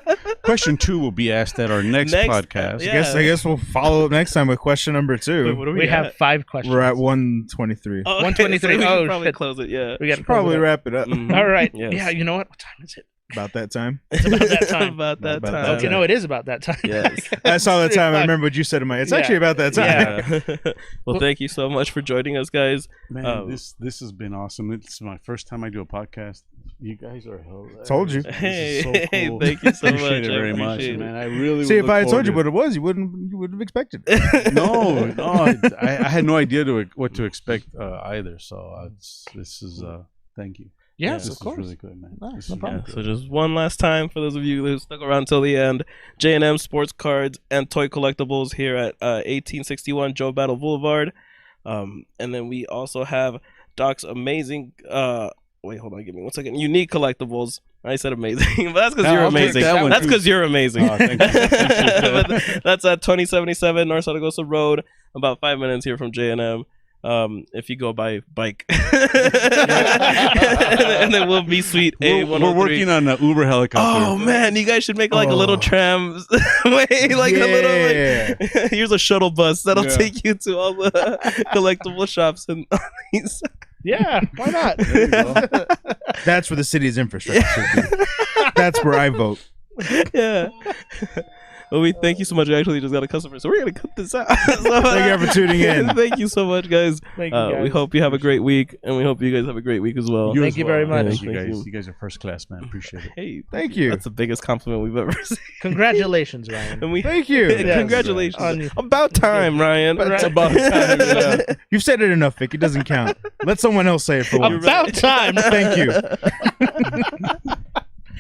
Right? Question 2 will be asked at our next podcast. Yeah. I guess we'll follow up next time with question number 2. Wait, we have 5 questions. We're at 123. Oh, 123. So we should probably close it. Yeah, we got to probably wrap it up. All right. Yes. Yeah. You know what? What time is it? About that time. It's about that time. About that time. Okay, no, it is about that time. Yes. That's all the time. I remember what you said in my. It's actually about that time. Yeah. Well, thank you so much for joining us, guys. Man, this has been awesome. It's my first time I do a podcast. You guys are hilarious. Told you. Hey, so cool. Thank you so much. Appreciate it very much, man. I really see. If I had told you what it was, you wouldn't have expected it. No, I had no idea what to expect either. So this is thank you. Yes, This of course. is really good, man. No, This no is problem. really So just one last time for those of you who stuck around till the end, J&M Sports Cards and Toy Collectibles here at 1861 Joe Battle Boulevard. And then we also have Doc's amazing wait, hold on, give me 1 second. Unique Collectibles. I said amazing, but that's because you're I'll take amazing. that one, That's too. because you're amazing. Oh, thank you. But that's at 2077 North Saragossa Road, about 5 minutes here from J&M. If you go by bike, and then we'll be sweet. We're working on an Uber helicopter. Oh man, you guys should make like a little tram way, like a little. Like, here's a shuttle bus that'll take you to all the collectible shops and all these. Yeah, why not? There you go. That's where the city's infrastructure should be. That's where I vote. Yeah. Well, we thank you so much. We actually just got a customer, so we're gonna cut this out. So, Thank you for tuning in. Thank you so much, guys. Thank you, guys. We hope you have a great week, and we hope you guys have a great week as well. Thank you very much. Thank you Thank guys. you. You guys are first class, man. Appreciate it. Hey, Thank you. that's the biggest compliment we've ever seen. Congratulations, Ryan. And we Thank you. Congratulations. On- About time, Ryan. It's about time, yeah. You've said it enough, Vic. It doesn't count. Let someone else say it for once. About time. Thank you.